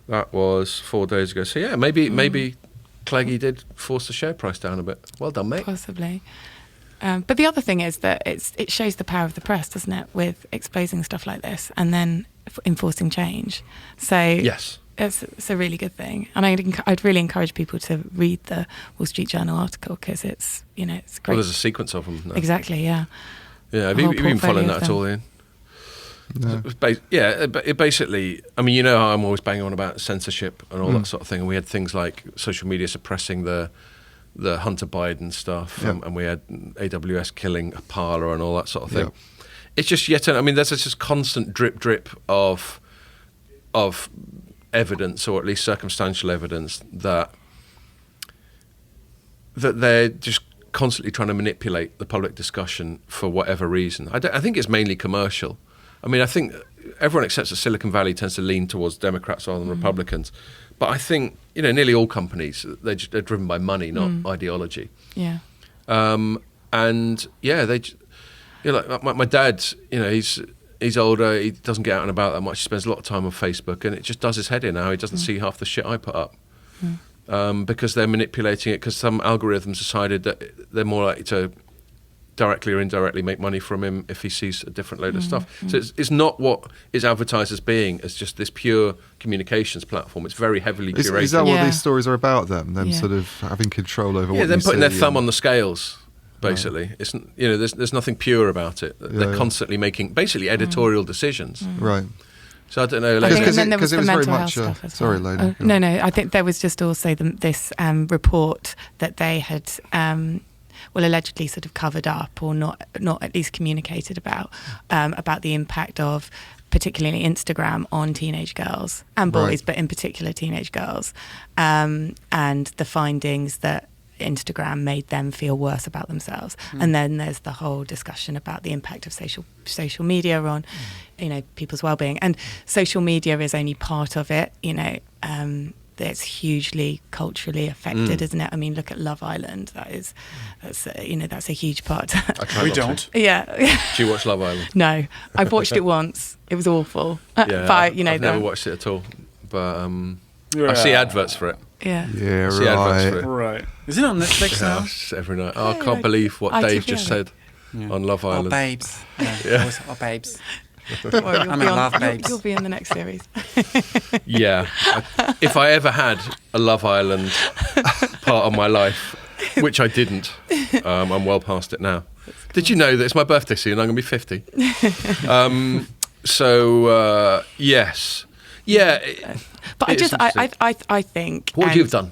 That was 4 days ago. So yeah, maybe Cleggy did force the share price down a bit. Well done, mate. Possibly. But the other thing is that it shows the power of the press, doesn't it, with exposing stuff like this and then enforcing change. So yes, it's a really good thing, and I'd really encourage people to read the Wall Street Journal article, because it's it's great. Well, there's a sequence of them now. Exactly, yeah. Yeah, have you been following that at all, Ian? No. It basically, I mean, you know how I'm always banging on about censorship and all that sort of thing, and we had things like social media suppressing the Hunter Biden stuff, and we had AWS killing Parler and all that sort of thing. It's just there's just constant drip of evidence, or at least circumstantial evidence, that they're just constantly trying to manipulate the public discussion for whatever reason. I think it's mainly commercial. I mean, I think everyone accepts that Silicon Valley tends to lean towards Democrats rather than Republicans. But I think, nearly all companies, they're driven by money, not ideology. Yeah. Like my dad, he's older, he doesn't get out and about that much, he spends a lot of time on Facebook, and it just does his head in now. He doesn't see half the shit I put up. Because they're manipulating it, because some algorithms decided that they're more likely to directly or indirectly make money from him if he sees a different load of stuff. So it's not what is advertised as being as just this pure communications platform. It's very heavily curated. Is that what these stories are about then? Them sort of having control over what you see? Yeah, them putting their thumb on the scales, basically. It's there's nothing pure about it. They're constantly making basically editorial decisions. Right. So I don't know. Because it was very much. Sorry, Lena. No. I think there was just also this report that they had. Allegedly sort of covered up, or not at least communicated about the impact of particularly Instagram on teenage girls and boys, but in particular teenage girls, and the findings that Instagram made them feel worse about themselves. And then there's the whole discussion about the impact of social media on people's well-being, and social media is only part of it. That's hugely culturally affected, isn't it? I mean, look at Love Island. That's a huge part. We don't. Yeah. Do you watch Love Island? No, I've watched it once. It was awful. Yeah, I've never watched it at all. But I see adverts for it. Yeah. Yeah, see adverts for it. Right. Is it on Netflix now? Just every night. I can't believe what Dave just said on Love Island. Oh, babes. Oh, babes. Well, I'm in love, babes. You'll be in the next series. Yeah. If I ever had a Love Island part of my life, which I didn't, I'm well past it now. Cool. Did you know that it's my birthday soon? I'm going to be 50. Yes. Yeah. But I think... What would you have done?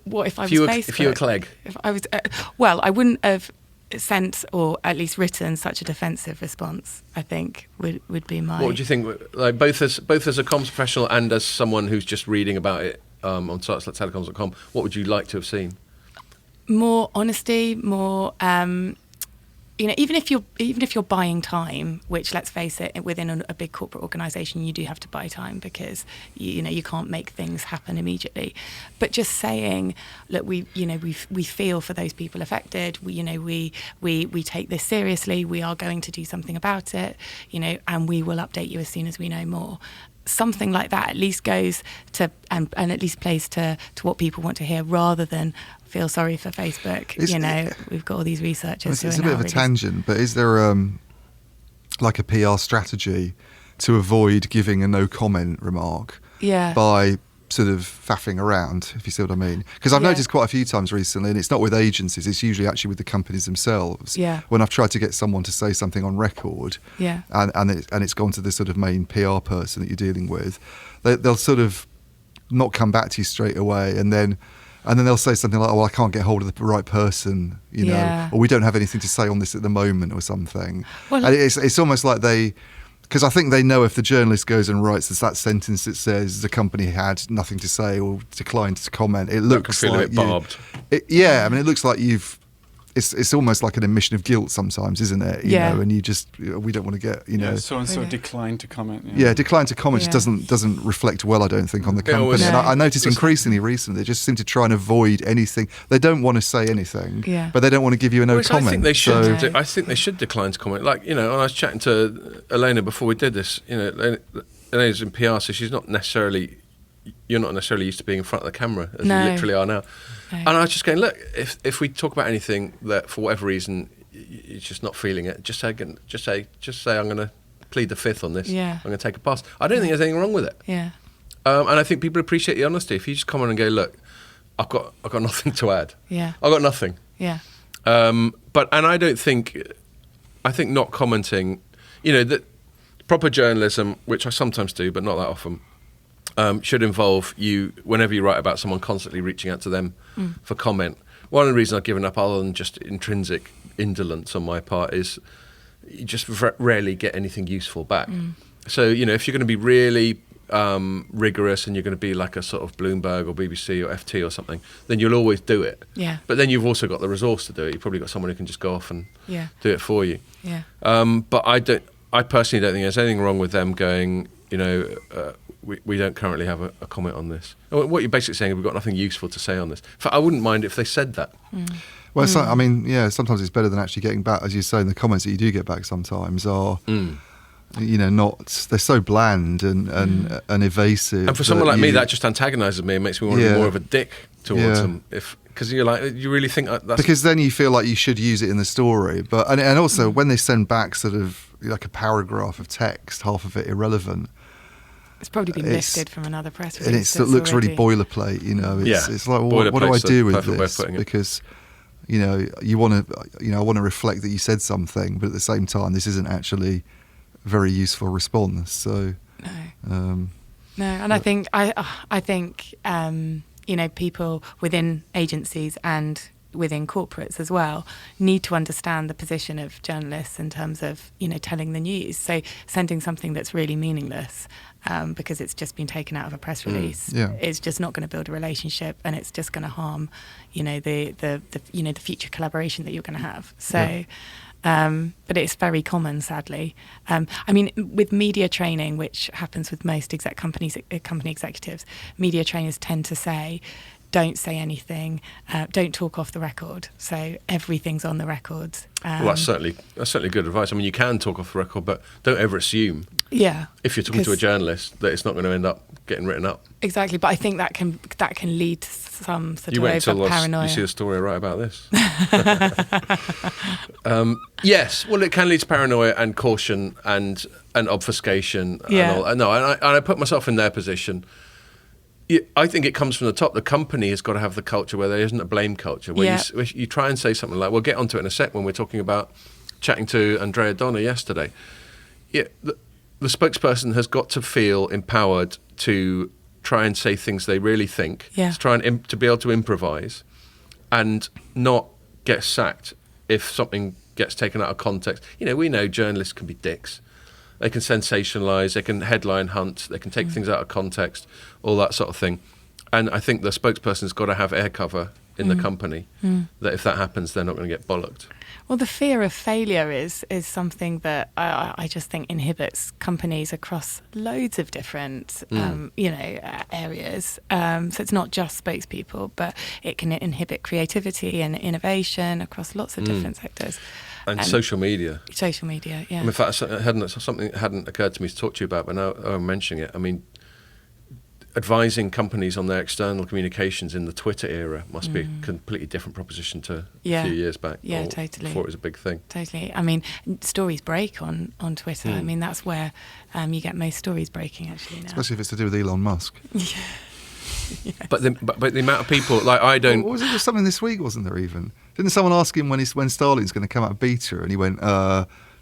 What if I was Facebook? If you were Clegg? If I was... well, I wouldn't have sent or at least written such a defensive response, I think, would be my... What would you think, like both as a comms professional and as someone who's just reading about it on sites like Telecoms.com, what would you like to have seen? More honesty, more... even if you're buying time, which, let's face it, within a big corporate organisation, you do have to buy time because you can't make things happen immediately. But just saying, look, we feel for those people affected. We take this seriously. We are going to do something about it. And we will update you as soon as we know more. Something like that at least goes to and at least plays to what people want to hear, rather than feel sorry for Facebook. We've got all these researchers. It's a bit of a tangent, but is there like a PR strategy to avoid giving a no comment remark? Yeah. By sort of faffing around, if you see what I mean. Because I've noticed quite a few times recently, and it's not with agencies, it's usually actually with the companies themselves. Yeah. When I've tried to get someone to say something on record, and it's gone to the sort of main PR person that you're dealing with, they'll sort of not come back to you straight away, and then they'll say something like, "Oh, well, I can't get hold of the right person," know, or "We don't have anything to say on this at the moment," or something. Well, and it's almost like because I think they know if the journalist goes and writes that sentence that says the company had nothing to say or declined to comment, it looks like a bit barbed. I mean, it looks like you've. It's almost like an admission of guilt sometimes, isn't it? You know, and we don't want to get so and so declined to comment. Declined to comment just doesn't reflect well, I don't think, on the company. And I notice increasingly recently they just seem to try and avoid anything. They don't want to say anything, but they don't want to give you a no comment. I think they should. I think they should decline to comment. Like when I was chatting to Elena before we did this, Elena's in PR, so she's not necessarily. You're not necessarily used to being in front of the camera, as you literally are now. No. And I was just going, look, if we talk about anything that for whatever reason you're just not feeling it, just say I'm going to plead the fifth on this. Yeah. I'm going to take a pass. I don't think there's anything wrong with it. Yeah. And I think people appreciate the honesty. If you just come on and go, look, I've got nothing to add. Yeah. I've got nothing. Yeah. I think not commenting, that proper journalism, which I sometimes do, but not that often. Should involve you, whenever you write about someone, constantly reaching out to them for comment. One of the reasons I've given up, other than just intrinsic indolence on my part, is you just rarely get anything useful back. So, if you're going to be really rigorous and you're going to be like a sort of Bloomberg or BBC or FT or something, then you'll always do it. Yeah. But then you've also got the resource to do it. You've probably got someone who can just go off and do it for you. Yeah. But I personally don't think there's anything wrong with them going, we don't currently have a comment on this. What you're basically saying is we've got nothing useful to say on this. In fact, I wouldn't mind if they said that. Well, sometimes it's better than actually getting back, as you say, in the comments that you do get back sometimes are, they're so bland and evasive. And for someone like me, that just antagonises me and makes me want to be more of a dick towards them. Because you're like, you really think that's... Because then you feel like you should use it in the story. But and also, when they send back sort of like a paragraph of text, half of it irrelevant, it's probably been lifted from another press release. And it looks really boilerplate, It's like, well, what do I do with this? Because, you want to, I want to reflect that you said something, but at the same time, this isn't actually a very useful response. So, no, and I think people within agencies and within corporates as well need to understand the position of journalists in terms of telling the news. So sending something that's really meaningless because it's just been taken out of a press release is just not going to build a relationship, and it's just going to harm the future collaboration that you're going to have. So but it's very common, sadly. With media training, which happens with most company executives, media trainers tend to say, don't say anything, don't talk off the record. So everything's on the record. Well, that's certainly good advice. You can talk off the record, but don't ever assume. Yeah. If you're talking to a journalist, that it's not going to end up getting written up. Exactly, but I think that can lead to some sort of over paranoia. You see a story I write about this. Yes, well, it can lead to paranoia and caution and obfuscation. Yeah. And I put myself in their position. I think it comes from the top. The company has got to have the culture where there isn't a blame culture, where you try and say something like, we'll get onto it in a sec when we're talking about chatting to Andrea Donner yesterday. The spokesperson has got to feel empowered to try and say things they really think, to try and to be able to improvise and not get sacked if something gets taken out of context. You know, we know journalists can be dicks. They can sensationalise, they can headline hunt, they can take things out of context, all that sort of thing. And I think the spokesperson's got to have air cover in the company, that if that happens, they're not going to get bollocked. Well, the fear of failure is something that I just think inhibits companies across loads of different, areas. So it's not just spokespeople, but it can inhibit creativity and innovation across lots of different sectors. And social media. Social media, yeah. I mean, in fact, something that hadn't occurred to me to talk to you about, but now I'm mentioning it. I mean, advising companies on their external communications in the Twitter era must be a completely different proposition to a few years back. Yeah, totally. Before it was a big thing. Totally. I mean, stories break on Twitter. I mean, that's where you get most stories breaking, actually, now. Especially if it's to do with Elon Musk. Yes. But the amount of people, like, I don't... What was it? There was something this week, wasn't there, even? Didn't someone ask him when Starlink's going to come out beta, and he went,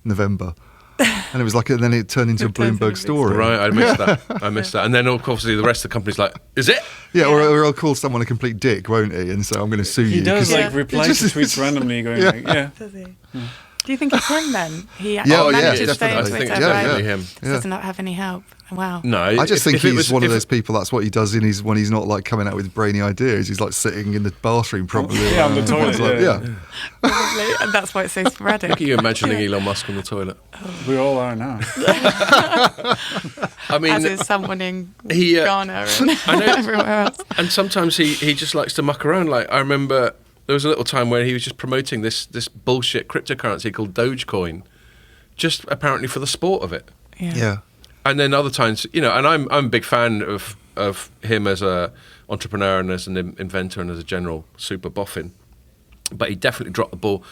November. And it was like, and then it turned into a Bloomberg story. Right, I missed that. And then, obviously, the rest of the company's like, is it? Yeah, or he'll call someone a complete dick, won't he? And so I'm going to sue you. He does, reply to tweets randomly, going Does he? Yeah. Do you think it's him then? He definitely. I think it's definitely him. Does not have any help. Wow. No, I just think he's one of those people. That's what he does when he's not like coming out with brainy ideas. He's like sitting in the bathroom, probably. On the toilet. Probably, and that's why it's so sporadic. Look at you imagining Elon Musk on the toilet. We all are now. I mean, as is someone in Ghana and everywhere else. And sometimes he just likes to muck around. Like, I remember there was a little time where he was just promoting this bullshit cryptocurrency called Dogecoin, just apparently for the sport of it. Yeah. And then other times, and I'm a big fan of him as a entrepreneur and as an inventor and as a general super boffin. But he definitely dropped the ball.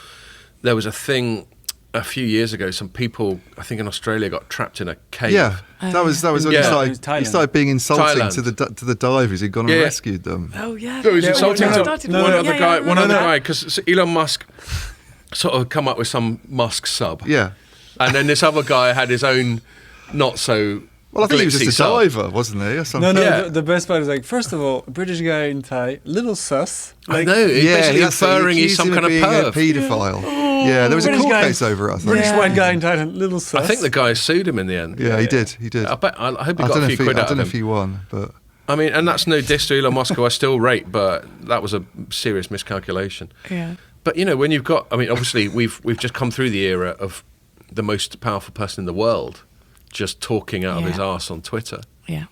There was a thing a few years ago. Some people, I think in Australia, got trapped in a cave. Yeah, that was when he started being insulting to the divers who'd gone and rescued them. Oh yeah, it was insulting to one other guy because Elon Musk sort of come up with some Musk sub. Yeah, and then this other guy had his own. Not so. Well, I think he was just a diver, wasn't he, or something? No. The best part is like, first of all, a British guy in Thai, little sus. Like, I know. He's basically inferring he's some kind of perv. Paedophile. Yeah, there was a court case over us. British white guy in Thailand, little sus. I think the guy sued him in the end. Yeah, he did. I hope he got a few quid out of him. I don't know if he won, but. I mean, and that's no diss to Elon Musk, who I still rate, but that was a serious miscalculation. Yeah. But when you've got, obviously we've just come through the era of the most powerful person in the world. Just talking out of his arse on Twitter. Yeah.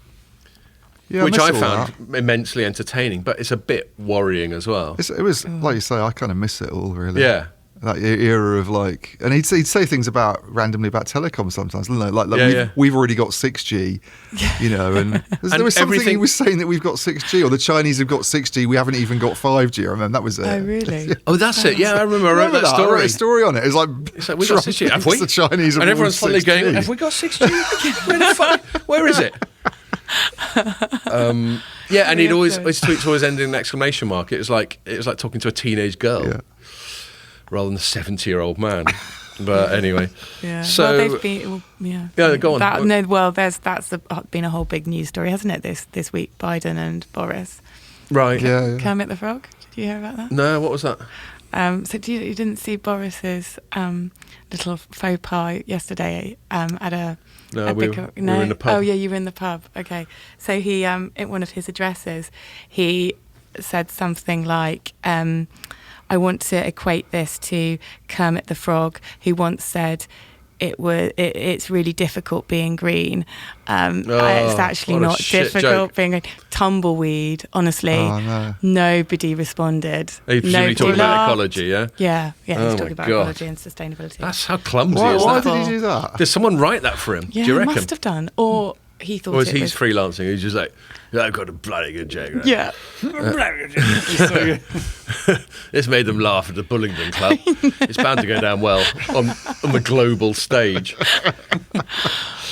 Which I found immensely entertaining, but it's a bit worrying as well. It was, like you say, I kind of miss it all, really. Yeah. That era of like, and he'd say things randomly about Telecoms sometimes, like we've already got 6G, and there was something he was saying that we've got 6G, or the Chinese have got 6G, we haven't even got 5G. I remember that was it. Oh really? Oh, that's it. Yeah, I remember. I wrote that story. I wrote a story on it. It's like we got 6G. Have we? The Chinese and everyone's suddenly going, have we got 6G? Where the fuck? Where is it? And he'd always his tweets always ending in an exclamation mark. It was like talking to a teenage girl rather than a 70-year-old man. But anyway, so they've been, go on. That's been a whole big news story, hasn't it? This week, Biden and Boris. Right. Yeah. Kermit the Frog. Did you hear about that? No. What was that? So you didn't see Boris's little faux pas yesterday at a. No, we were in the pub. Oh yeah, you were in the pub. Okay, so he in one of his addresses he said something like, "I want to equate this to Kermit the Frog, who once said it's really difficult being green. It's actually not difficult being green. Tumbleweed, honestly, nobody responded. He presumably talking about ecology, yeah? Yeah, he's talking about ecology and sustainability. That's how clumsy is that? Why did he do that? Did someone write that for him? Yeah, do you reckon? He must have done. Or he thought or he's freelancing, he's just like, I've got a bloody good joke. Right? Yeah. This made them laugh at the Bullingdon Club. It's bound to go down well on the global stage.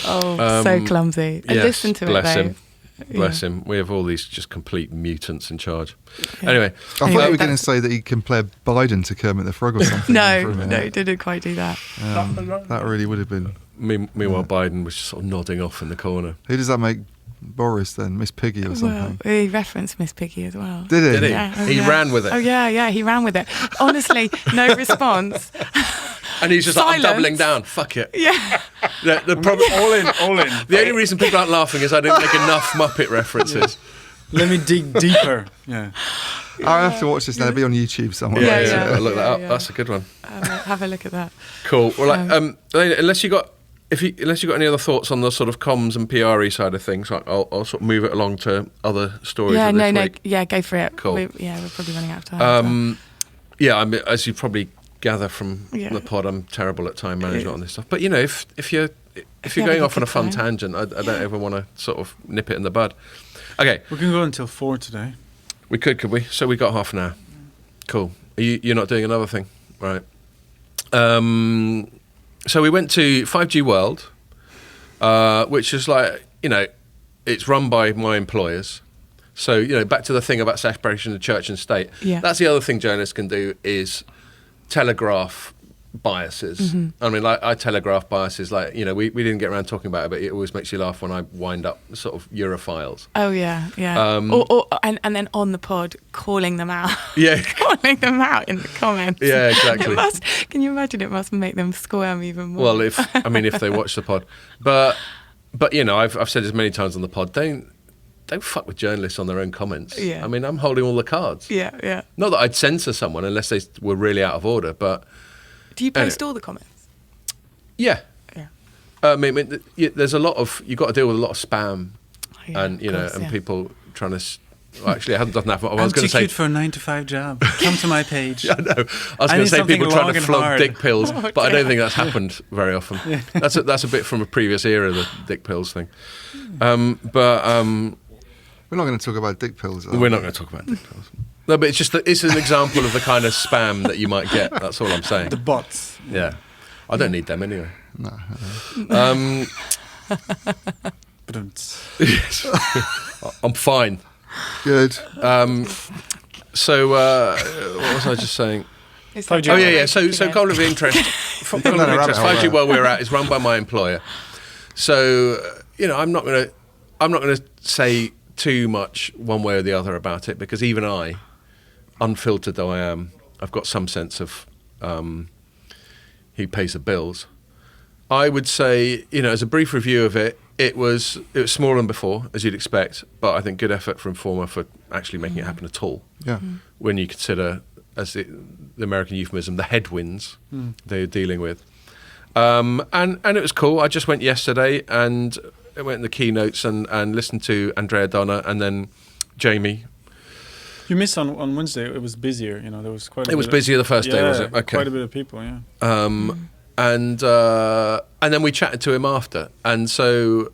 So clumsy. Yes, listen to bless it, him. Bless him. We have all these just complete mutants in charge. Yeah. Anyway. I thought you were going to say that he compared Biden to Kermit the Frog or something. No, he didn't quite do that. That really would have been... Meanwhile, Biden was just sort of nodding off in the corner. Who does that make Boris then? Miss Piggy or something? Well, he referenced Miss Piggy as well. Did he? Did he? Yeah. He ran with it. Oh yeah, he ran with it. Honestly, no response. And he's just like, I'm doubling down. Fuck it. Yeah. The problem, all in. the only reason people aren't laughing is I didn't make enough Muppet references. Let me dig deeper. Yeah. I have to watch this now. It'll be on YouTube somewhere. Yeah. Look that up. Yeah. That's a good one. Have a look at that. Cool. Well, unless you got any other thoughts on the sort of comms and PRE side of things, I'll sort of move it along to other stories. Yeah, of this week. Yeah, go for it. Cool. We're probably running out of time. Yeah, I mean, as you probably gather from the pod, I'm terrible at time management on this stuff. But if you're going off on a fun tangent, I don't ever want to sort of nip it in the bud. Okay, we can go until 4 today. We could we? So we got half an hour. Cool. You're not doing another thing, right? So we went to 5G World, which is like, it's run by my employers. So, back to the thing about separation of church and state. Yeah. That's the other thing journalists can do is telegraph biases. Mm-hmm. I mean, like, I telegraph biases, like, we didn't get around talking about it, but it always makes you laugh when I wind up sort of Europhiles. Oh, yeah. And then on the pod, calling them out. Yeah. Calling them out in the comments. Yeah, exactly. Can you imagine? It must make them squirm even more. Well, if they watch the pod. But I've said this many times on the pod, don't fuck with journalists on their own comments. Yeah. I mean, I'm holding all the cards. Yeah. Not that I'd censor someone unless they were really out of order, but... Do you post all the comments? Yeah. Yeah. I mean, there's a lot of... You've got to deal with a lot of spam and, course, and people trying to... Well, actually, I haven't done that. I was going to say... I'm too cute for a 9-to-5 job. Come to my page. I know. I was going to say people trying to flog dick pills, but I don't think that's happened very often. Yeah. That's a bit from a previous era, the dick pills thing. We're not going to talk about dick pills. We're not going to talk about dick pills. No, but it's just it's an example of the kind of spam that you might get. That's all I'm saying. The bots. Yeah. I don't need them anyway. No. Yes. I'm fine. Good. So what was I just saying? 5G. Oh yeah. So kind of interest. 5G World we're at is run by my employer. So I'm not going to say too much one way or the other about it, because even I, unfiltered though I am, I've got some sense of who pays the bills. I would say, as a brief review of it, it was smaller than before, as you'd expect, but I think good effort from Informa for actually making it happen at all. Yeah. When you consider, as the American euphemism, the headwinds they're dealing with. And it was cool. I just went yesterday and I went in the keynotes and listened to Andrea Donna and then Jamie. You missed on Wednesday. It was busier. There was quite. It was busier the first day, was it? Okay. Quite a bit of people. Yeah. And then we chatted to him after. And so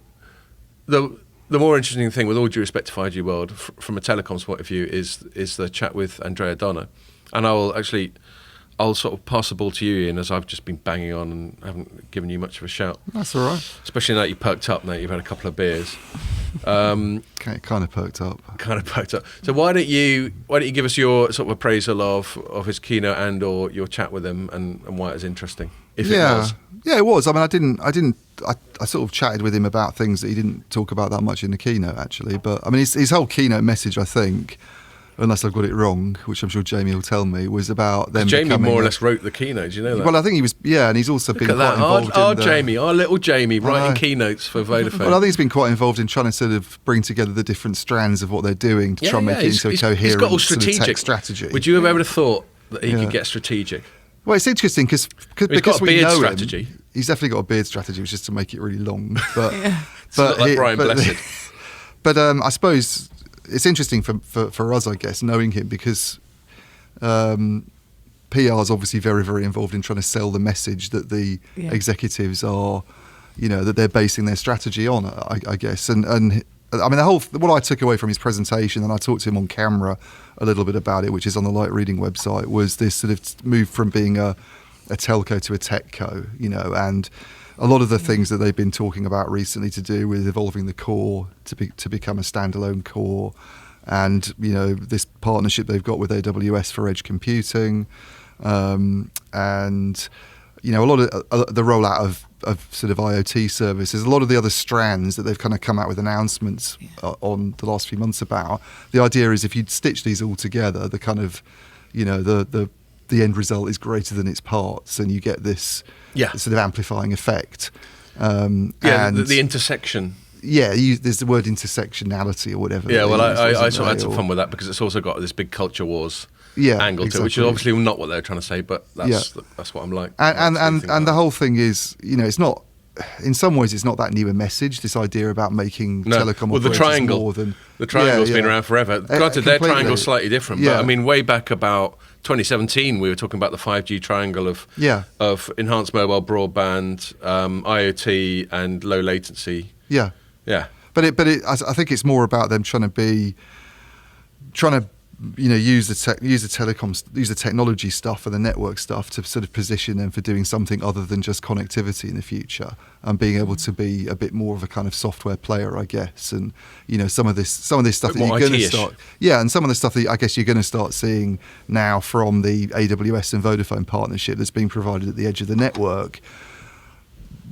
the more interesting thing, with all due respect to 5G World, from a telecoms point of view, is the chat with Andrea Donna. And I'll sort of pass the ball to you, Ian, as I've just been banging on and haven't given you much of a shout. That's all right. Especially now that you perked up, now you've had a couple of beers. Kind of perked up. So why don't you give us your sort of appraisal of his keynote and or your chat with him and why it was interesting? If it was. Yeah, it was. I mean, I sort of chatted with him about things that he didn't talk about that much in the keynote, actually. But I mean, his whole keynote message, I think, unless I've got it wrong, which I'm sure Jamie will tell me, was about them. Jamie more or less wrote the keynote. Do you know that? Well, I think he was. Yeah, and he's also been quite involved. Our little Jamie, writing keynotes for Vodafone. Well, I think he's been quite involved in trying to sort of bring together the different strands of what they're doing to try and make it into a coherent sort of tech strategy. Would you have ever thought that he could get strategic? Well, it's interesting because we know strategy. Him. He's definitely got a beard strategy, which is to make it really long. But it's not like Brian Blessed. But I suppose it's interesting for us, I guess, knowing him, because PR is obviously very, very involved in trying to sell the message that the executives are, that they're basing their strategy on, I guess. And I mean, what I took away from his presentation, and I talked to him on camera a little bit about it, which is on the Light Reading website, was this sort of move from being a telco to a techco, and a lot of the things that they've been talking about recently to do with evolving the core to become a standalone core, and this partnership they've got with AWS for edge computing, and a lot of the rollout sort of IoT services, a lot of the other strands that they've kind of come out with announcements on the last few months about. The idea is if you stitch these all together, the kind of, the end result is greater than its parts, and you get this sort of amplifying effect. And the intersection. Yeah, there's the word intersectionality or whatever. Yeah, well, I took fun with that because it's also got this big culture wars angle to it, which is obviously not what they're trying to say, but that's what I'm like. And the whole thing is, it's not. In some ways, it's not that new a message. This idea about making telecom operators more than the triangle's been around forever. Granted, their triangle's slightly different, but I mean, way back about 2017, we were talking about the 5G triangle of enhanced mobile broadband, IoT, and low latency. Yeah. But I think it's more about them trying to use the technology stuff and the network stuff to sort of position them for doing something other than just connectivity in the future, and being able to be a bit more of a kind of software player, I guess. And some of this stuff that you're going to start, and some of the stuff that I guess you're going to start seeing now from the AWS and Vodafone partnership that's being provided at the edge of the network.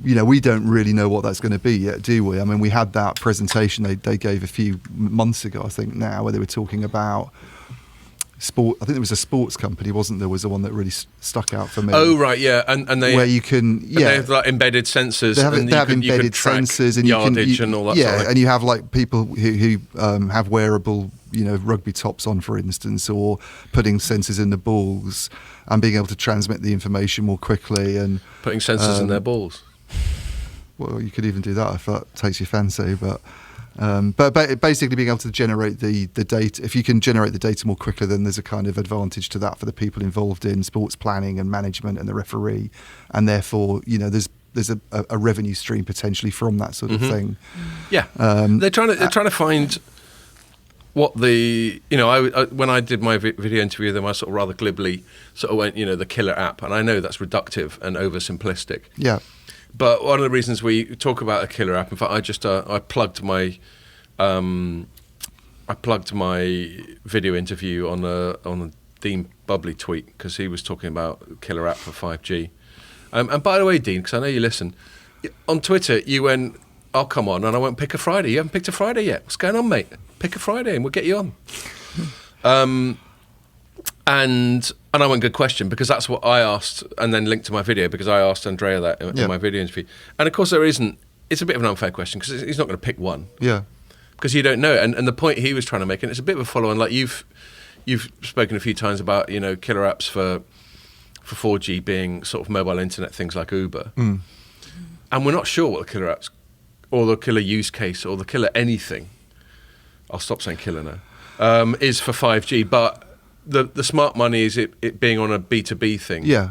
We don't really know what that's going to be yet, do we? I mean, we had that presentation they gave a few months ago, I think now, where they were talking about sport. I think there was a sports company, wasn't there? Was the one that really stuck out for me. Oh right, yeah, and they where you can they have like embedded sensors. They have embedded sensors and yardage and all that. Yeah, sort of. And you have like people who have wearable, rugby tops on, for instance, or putting sensors in the balls and being able to transmit the information more quickly, and putting sensors in their balls. Well, you could even do that if that takes your fancy, but basically being able to generate the data. If you can generate the data more quickly, then there's a kind of advantage to that for the people involved in sports planning and management and the referee, and therefore there's a revenue stream potentially from that sort of thing. Yeah, they're trying to find what the when I did my video interview with them, I sort of rather glibly sort of went the killer app, and I know that's reductive and oversimplistic. Yeah. But one of the reasons we talk about a killer app, in fact, I plugged my video interview on a Dean Bubley tweet because he was talking about killer app for 5G. And by the way, Dean, because I know you listen, on Twitter you went, "Oh come on," and I went, "Pick a Friday." You haven't picked a Friday yet. What's going on, mate? Pick a Friday and we'll get you on. And I went, good question, because that's what I asked, and then linked to my video, because I asked Andrea that in my video interview. And of course it's a bit of an unfair question, because he's not going to pick one. Yeah. Because you don't know. And the point he was trying to make, and it's a bit of a follow-on, like you've spoken a few times about, killer apps for 4G being sort of mobile internet things like Uber. Mm. And we're not sure what the killer apps, or the killer use case, or the killer anything, I'll stop saying killer now, is for 5G, but the smart money is it being on a B2B thing. Yeah.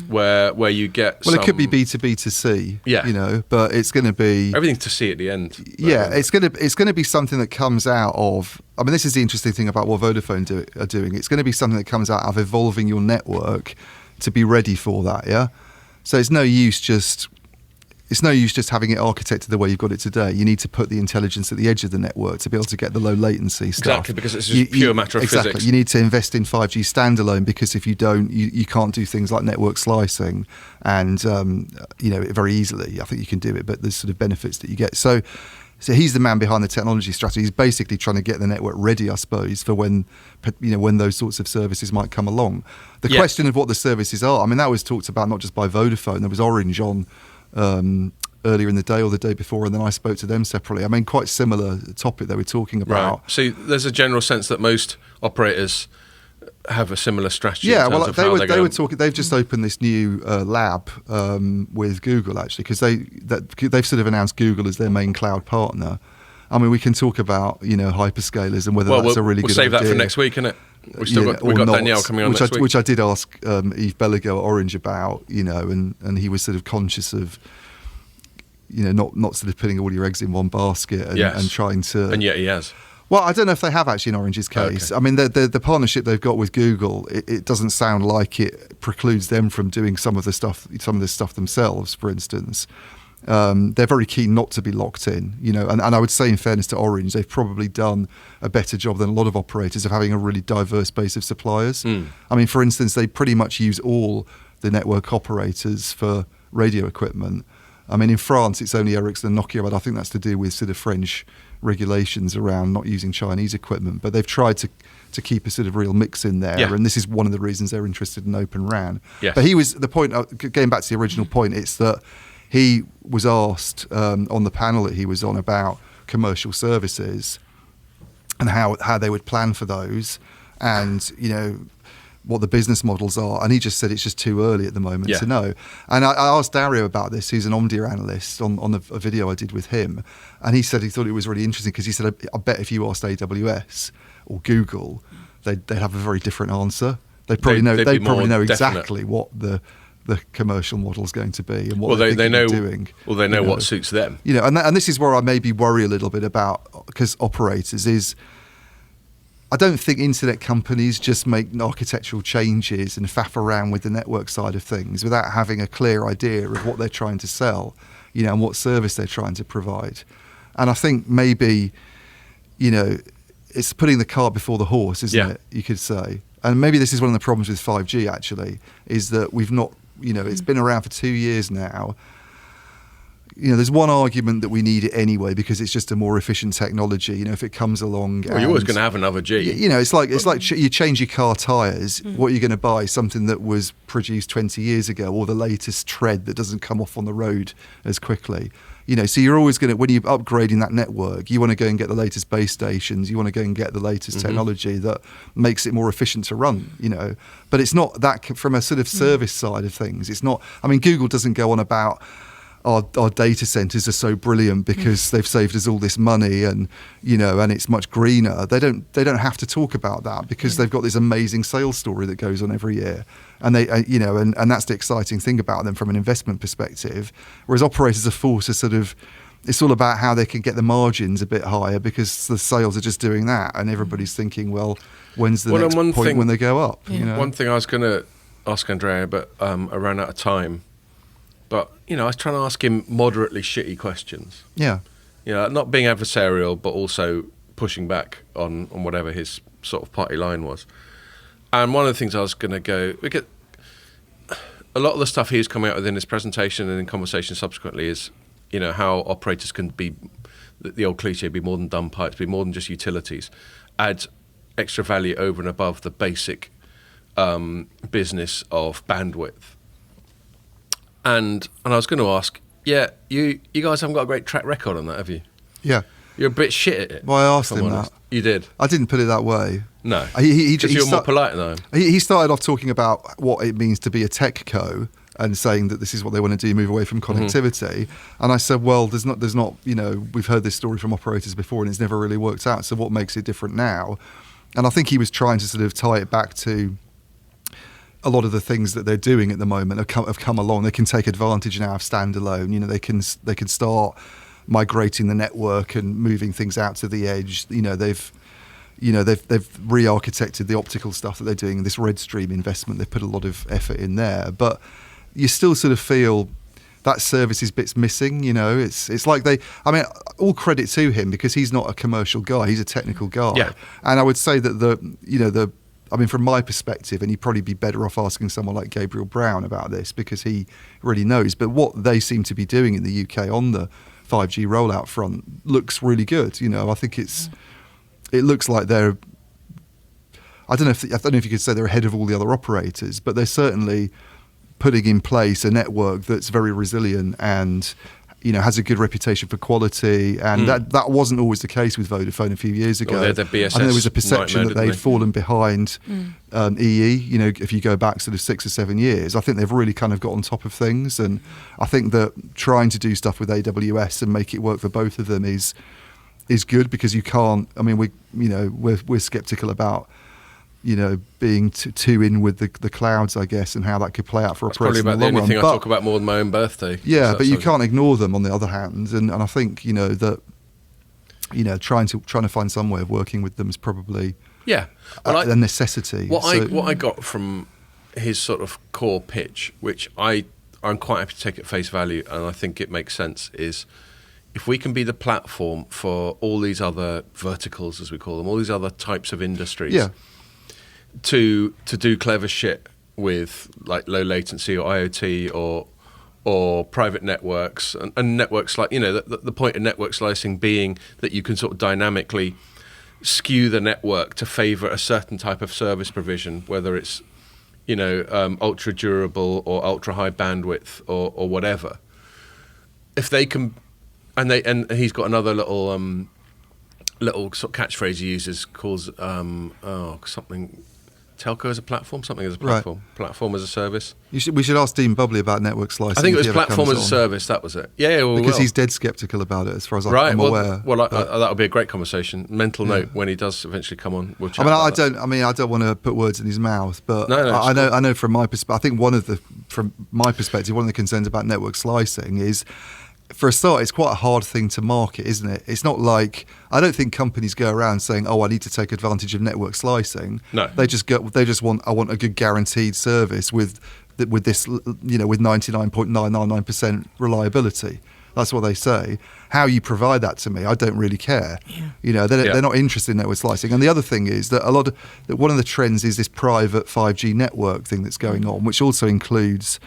Where you get it could be B2B to C. Yeah. But it's going to be everything to see at the end. Yeah, it's going to be something that comes out of. I mean, this is the interesting thing about what Vodafone are doing. It's going to be something that comes out of evolving your network to be ready for that. Yeah. So it's no use just having it architected the way you've got it today. You need to put the intelligence at the edge of the network to be able to get the low latency stuff. Exactly, because it's just pure matter of physics. You need to invest in 5G standalone, because if you don't, you can't do things like network slicing and very easily. I think you can do it, but there's sort of benefits that you get. So he's the man behind the technology strategy. He's basically trying to get the network ready, I suppose, for when those sorts of services might come along. The question of what the services are, I mean, that was talked about not just by Vodafone. There was Orange on earlier in the day or the day before, and then I spoke to them separately. I mean, quite similar topic they were talking about. Right. So there's a general sense that most operators have a similar strategy. Yeah, well, they were talking. They've just opened this new lab with Google, actually, because they've sort of announced Google as their main cloud partner. I mean, we can talk about hyperscalers and whether that's a really good idea. We'll save that for next week, innit? We've got Danielle coming on next week. Which I did ask Yves Belligo at Orange about, and he was sort of conscious of, not sort of putting all your eggs in one basket and trying to. And yet he has. Well, I don't know if they have actually in Orange's case. Okay. I mean, the partnership they've got with Google, it doesn't sound like it precludes them from doing some of this stuff themselves, for instance. They're very keen not to be locked in, and I would say, in fairness to Orange, they've probably done a better job than a lot of operators of having a really diverse base of suppliers. I mean, for instance, they pretty much use all the network operators for radio equipment. I mean, in France, it's only Ericsson and Nokia, but I think that's to do with sort of French regulations around not using Chinese equipment. But they've tried to keep a sort of real mix in there, and this is one of the reasons they're interested in Open RAN. Yes. But he was the point. Going back to the original point, it's that he was asked on the panel that he was on about commercial services and how they would plan for those, and what the business models are, and he just said it's just too early at the moment to know. And I asked Dario about this, who's an Omdia analyst, on a video I did with him, and he said he thought it was really interesting because he said, I bet if you asked AWS or Google, they'd have a very different answer. They'd probably know exactly what the commercial model is going to be and what they're doing. Well, they know what suits them. And this is where I maybe worry a little bit about, because operators is, I don't think internet companies just make architectural changes and faff around with the network side of things without having a clear idea of what they're trying to sell, and what service they're trying to provide. And I think maybe, it's putting the cart before the horse, isn't it? You could say. And maybe this is one of the problems with 5G, actually, is that we've not, it's been around for 2 years now. There's one argument that we need it anyway because it's just a more efficient technology. If it comes along, well, you're always going to have another G. It's like you change your car tyres. What are you going to buy? Something that was produced 20 years ago, or the latest tread that doesn't come off on the road as quickly. So you're always going to, when you're upgrading that network, you want to go and get the latest base stations. You want to go and get the latest technology that makes it more efficient to run. But it's not that from a sort of service side of things. It's not. I mean, Google doesn't go on about our data centers are so brilliant because they've saved us all this money and and it's much greener. They don't have to talk about that because they've got this amazing sales story that goes on every year, and they and that's the exciting thing about them from an investment perspective. Whereas operators are forced to sort of, it's all about how they can get the margins a bit higher because the sales are just doing that, and everybody's thinking, well, when's the next point when they go up? One thing I was going to ask Andrea, but I ran out of time. But, I was trying to ask him moderately shitty questions. Yeah. Not being adversarial, but also pushing back on whatever his sort of party line was. And one of the things I was going to go, because a lot of the stuff he was coming out with in his presentation and in conversation subsequently is, how operators can be, the old cliche, be more than dumb pipes, be more than just utilities, add extra value over and above the basic business of bandwidth. And I was going to ask, you guys haven't got a great track record on that, have you? Yeah. You're a bit shit at it. Well, I asked him that. You did? I didn't put it that way. No. You're more polite than I am. He started off talking about what it means to be a tech co and saying that this is what they want to do, move away from connectivity. And I said, well, there's not, we've heard this story from operators before and it's never really worked out. So what makes it different now? And I think he was trying to sort of tie it back to a lot of the things that they're doing at the moment have come along. They can take advantage now of standalone. They can start migrating the network and moving things out to the edge. They've re-architected the optical stuff that they're doing. This Red Stream investment, they've put a lot of effort in there. But you still sort of feel that services bit's missing. It's like all credit to him because he's not a commercial guy. He's a technical guy. Yeah. And I would say that from my perspective, and you'd probably be better off asking someone like Gabriel Brown about this because he really knows, but what they seem to be doing in the UK on the 5G rollout front looks really good. I think it looks like they're, I don't know if you could say they're ahead of all the other operators, but they're certainly putting in place a network that's very resilient and has a good reputation for quality, and that wasn't always the case with Vodafone a few years ago. Well, the BSS and there was a perception that they'd fallen behind EE. If you go back sort of 6 or 7 years, I think they've really kind of got on top of things, and I think that trying to do stuff with AWS and make it work for both of them is good because you can't. I mean, we're skeptical about being too in with the clouds, I guess, and how that could play out for operators in the long run. Probably about the only thing I talk about more than my own birthday. Yeah, but you can't ignore them on the other hand, and I think that trying to find some way of working with them is probably a necessity. What I got from his sort of core pitch, which I'm quite happy to take at face value, and I think it makes sense, is if we can be the platform for all these other verticals, as we call them, all these other types of industries. To do clever shit with like low latency or IoT or private networks, and networks like, the point of network slicing being that you can sort of dynamically skew the network to favour a certain type of service provision, whether it's ultra durable or ultra high bandwidth or whatever. If they can, and he's got another little sort of catchphrase he uses, calls something. Telco as a platform, something as a platform, right. Platform as a service. We should ask Dean Bubley about network slicing. I think it was platform as a service. That was it. Yeah, because he's dead sceptical about it, as far as I'm aware. Well, that'll be a great conversation. Mental note when he does eventually come on. We'll chat I don't want to put words in his mouth, but no, I know from my perspective. I think from my perspective, one of the concerns about network slicing is, for a start, it's quite a hard thing to market, isn't it? It's not like, I don't think companies go around saying, "Oh, I need to take advantage of network slicing." No, they just want a good guaranteed service with this, with 99.999% reliability. That's what they say. How you provide that to me, I don't really care. Yeah. They're not interested in network slicing. And the other thing is that one of the trends is this private 5G network thing that's going on, which also includes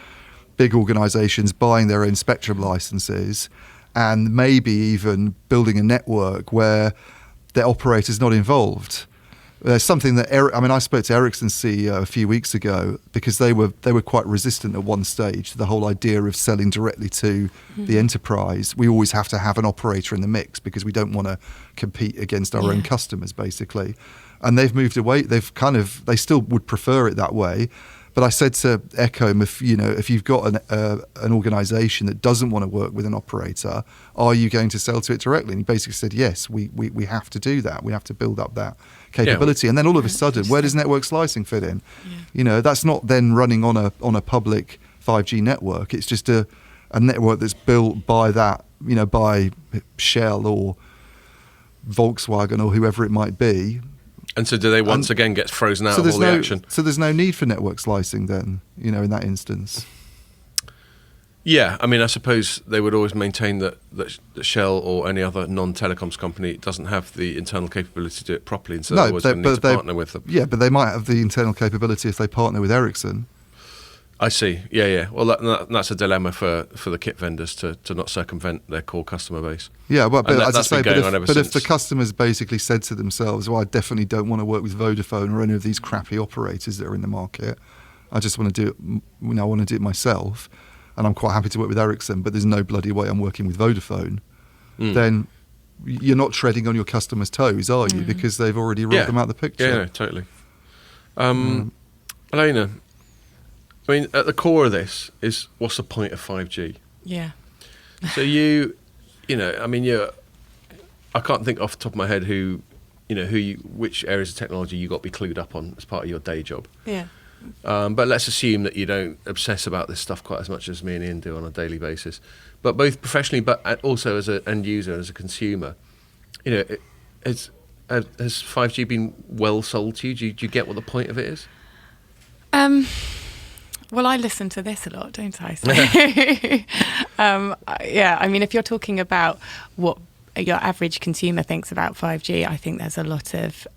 big organisations buying their own spectrum licenses and maybe even building a network where their operator's not involved. There's something that I spoke to Ericsson's CEO a few weeks ago because they were quite resistant at one stage to the whole idea of selling directly to the enterprise. We always have to have an operator in the mix because we don't want to compete against our own customers, basically. And they've moved away. They still would prefer it that way. But I said to Echo, if you've got an organisation that doesn't want to work with an operator, are you going to sell to it directly? And he basically said, yes, we have to do that. We have to build up that capability. And then all of a sudden, where does network slicing fit in? Yeah. That's not then running on a public 5G network. It's just a network that's built by that, by Shell or Volkswagen or whoever it might be. And so do they once again get frozen out of all the action? So there's no need for network slicing then, in that instance? Yeah, I suppose they would always maintain that Shell or any other non-telecoms company doesn't have the internal capability to do it properly, and so they're always going to need to partner with them. Yeah, but they might have the internal capability if they partner with Ericsson. I see. Yeah. Well, that's a dilemma for the kit vendors to not circumvent their core customer base. Yeah, well, but as I say, but if the customers basically said to themselves, "Well, I definitely don't want to work with Vodafone or any of these crappy operators that are in the market. I just want to do it. I want to do it myself, and I'm quite happy to work with Ericsson, but there's no bloody way I'm working with Vodafone." Then you're not treading on your customers' toes, are you? Because they've already ruled them out of the picture. Yeah, totally. Elena, at the core of this is, what's the point of 5G? Yeah. So I can't think off the top of my head which areas of technology you got to be clued up on as part of your day job. Yeah. But let's assume that you don't obsess about this stuff quite as much as me and Ian do on a daily basis. But both professionally, but also as an end user, as a consumer, has 5G been well sold to you? Do you get what the point of it is? Well, I listen to this a lot, don't I? So, if you're talking about what your average consumer thinks about 5G, I think there's a lot of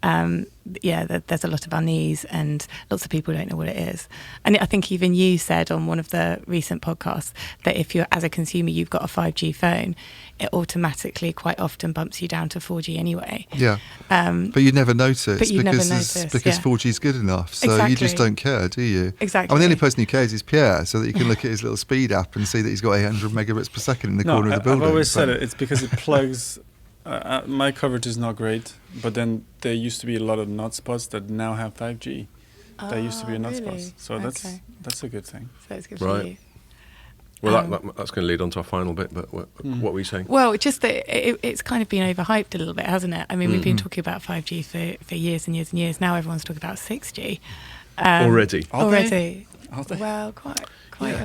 there's a lot of unease and lots of people don't know what it is. And I think even you said on one of the recent podcasts that if you're, as a consumer, you've got a 5G phone, it automatically quite often bumps you down to 4G anyway. Yeah. But you never notice because 4G is good enough. So you just don't care, do you? Exactly. The only person who cares is Pierre, so that you can look at his little speed app and see that he's got 800 megabits per second in the corner of the building. I've always said it. It's because it plugs. My coverage is not great, but then there used to be a lot of nut spots that now have 5G. There used to be a nut spots, so that's a good thing. So it's good for you. Well, that's going to lead on to our final bit, but what were you saying? Well, just that it's kind of been overhyped a little bit, hasn't it? I mean, we've been talking about 5G for years and years and years. Now everyone's talking about 6G. Already? Are they? Well, quite a lot.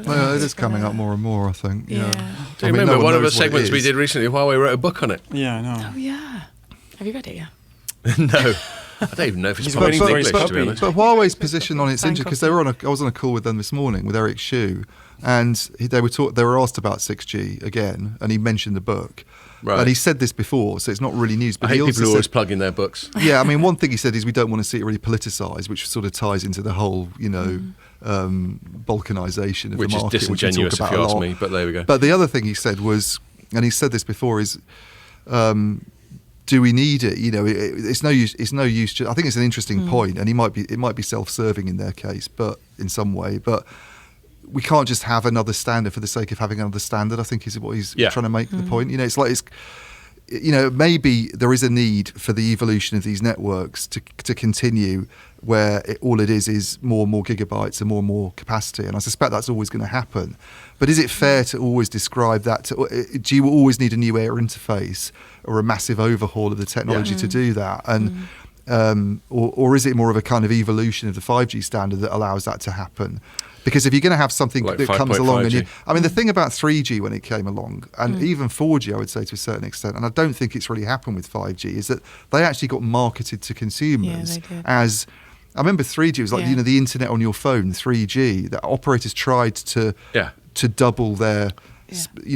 Well, it is coming up more and more, I think. Yeah. Do you remember one of the segments we did recently, Huawei wrote a book on it? Yeah, I know. Oh, yeah. Have you read it yet? No. I don't even know if it's published in English, to be honest. But Huawei's position on its interest, because I was on a call with them this morning with Eric Xu, and they were asked about 6G again, and he mentioned the book. Right. And he said this before, so it's not really news. But I hate he people who also always plug in their books. Yeah, I mean, one thing he said is we don't want to see it really politicised, which sort of ties into the whole, balkanisation of which the market, is disingenuous, if you ask me. But there we go. But the other thing he said was, and he said this before, is, do we need it? It's no use. It's no use. I think it's an interesting point, and it might be self-serving in their case, but in some way, but. We can't just have another standard for the sake of having another standard, I think is what he's trying to make the point. It's like, maybe there is a need for the evolution of these networks to continue where all it is more and more gigabytes and more capacity. And I suspect that's always going to happen. But is it fair to always describe that? Do you always need a new air interface or a massive overhaul of the technology to do that? And or is it more of a kind of evolution of the 5G standard that allows that to happen? Because if you're going to have something like that comes along, and the thing about 3G when it came along, and even 4G, I would say to a certain extent, and I don't think it's really happened with 5G, is that they actually got marketed to consumers as. I remember 3G was like the internet on your phone, 3G. That operators tried to double their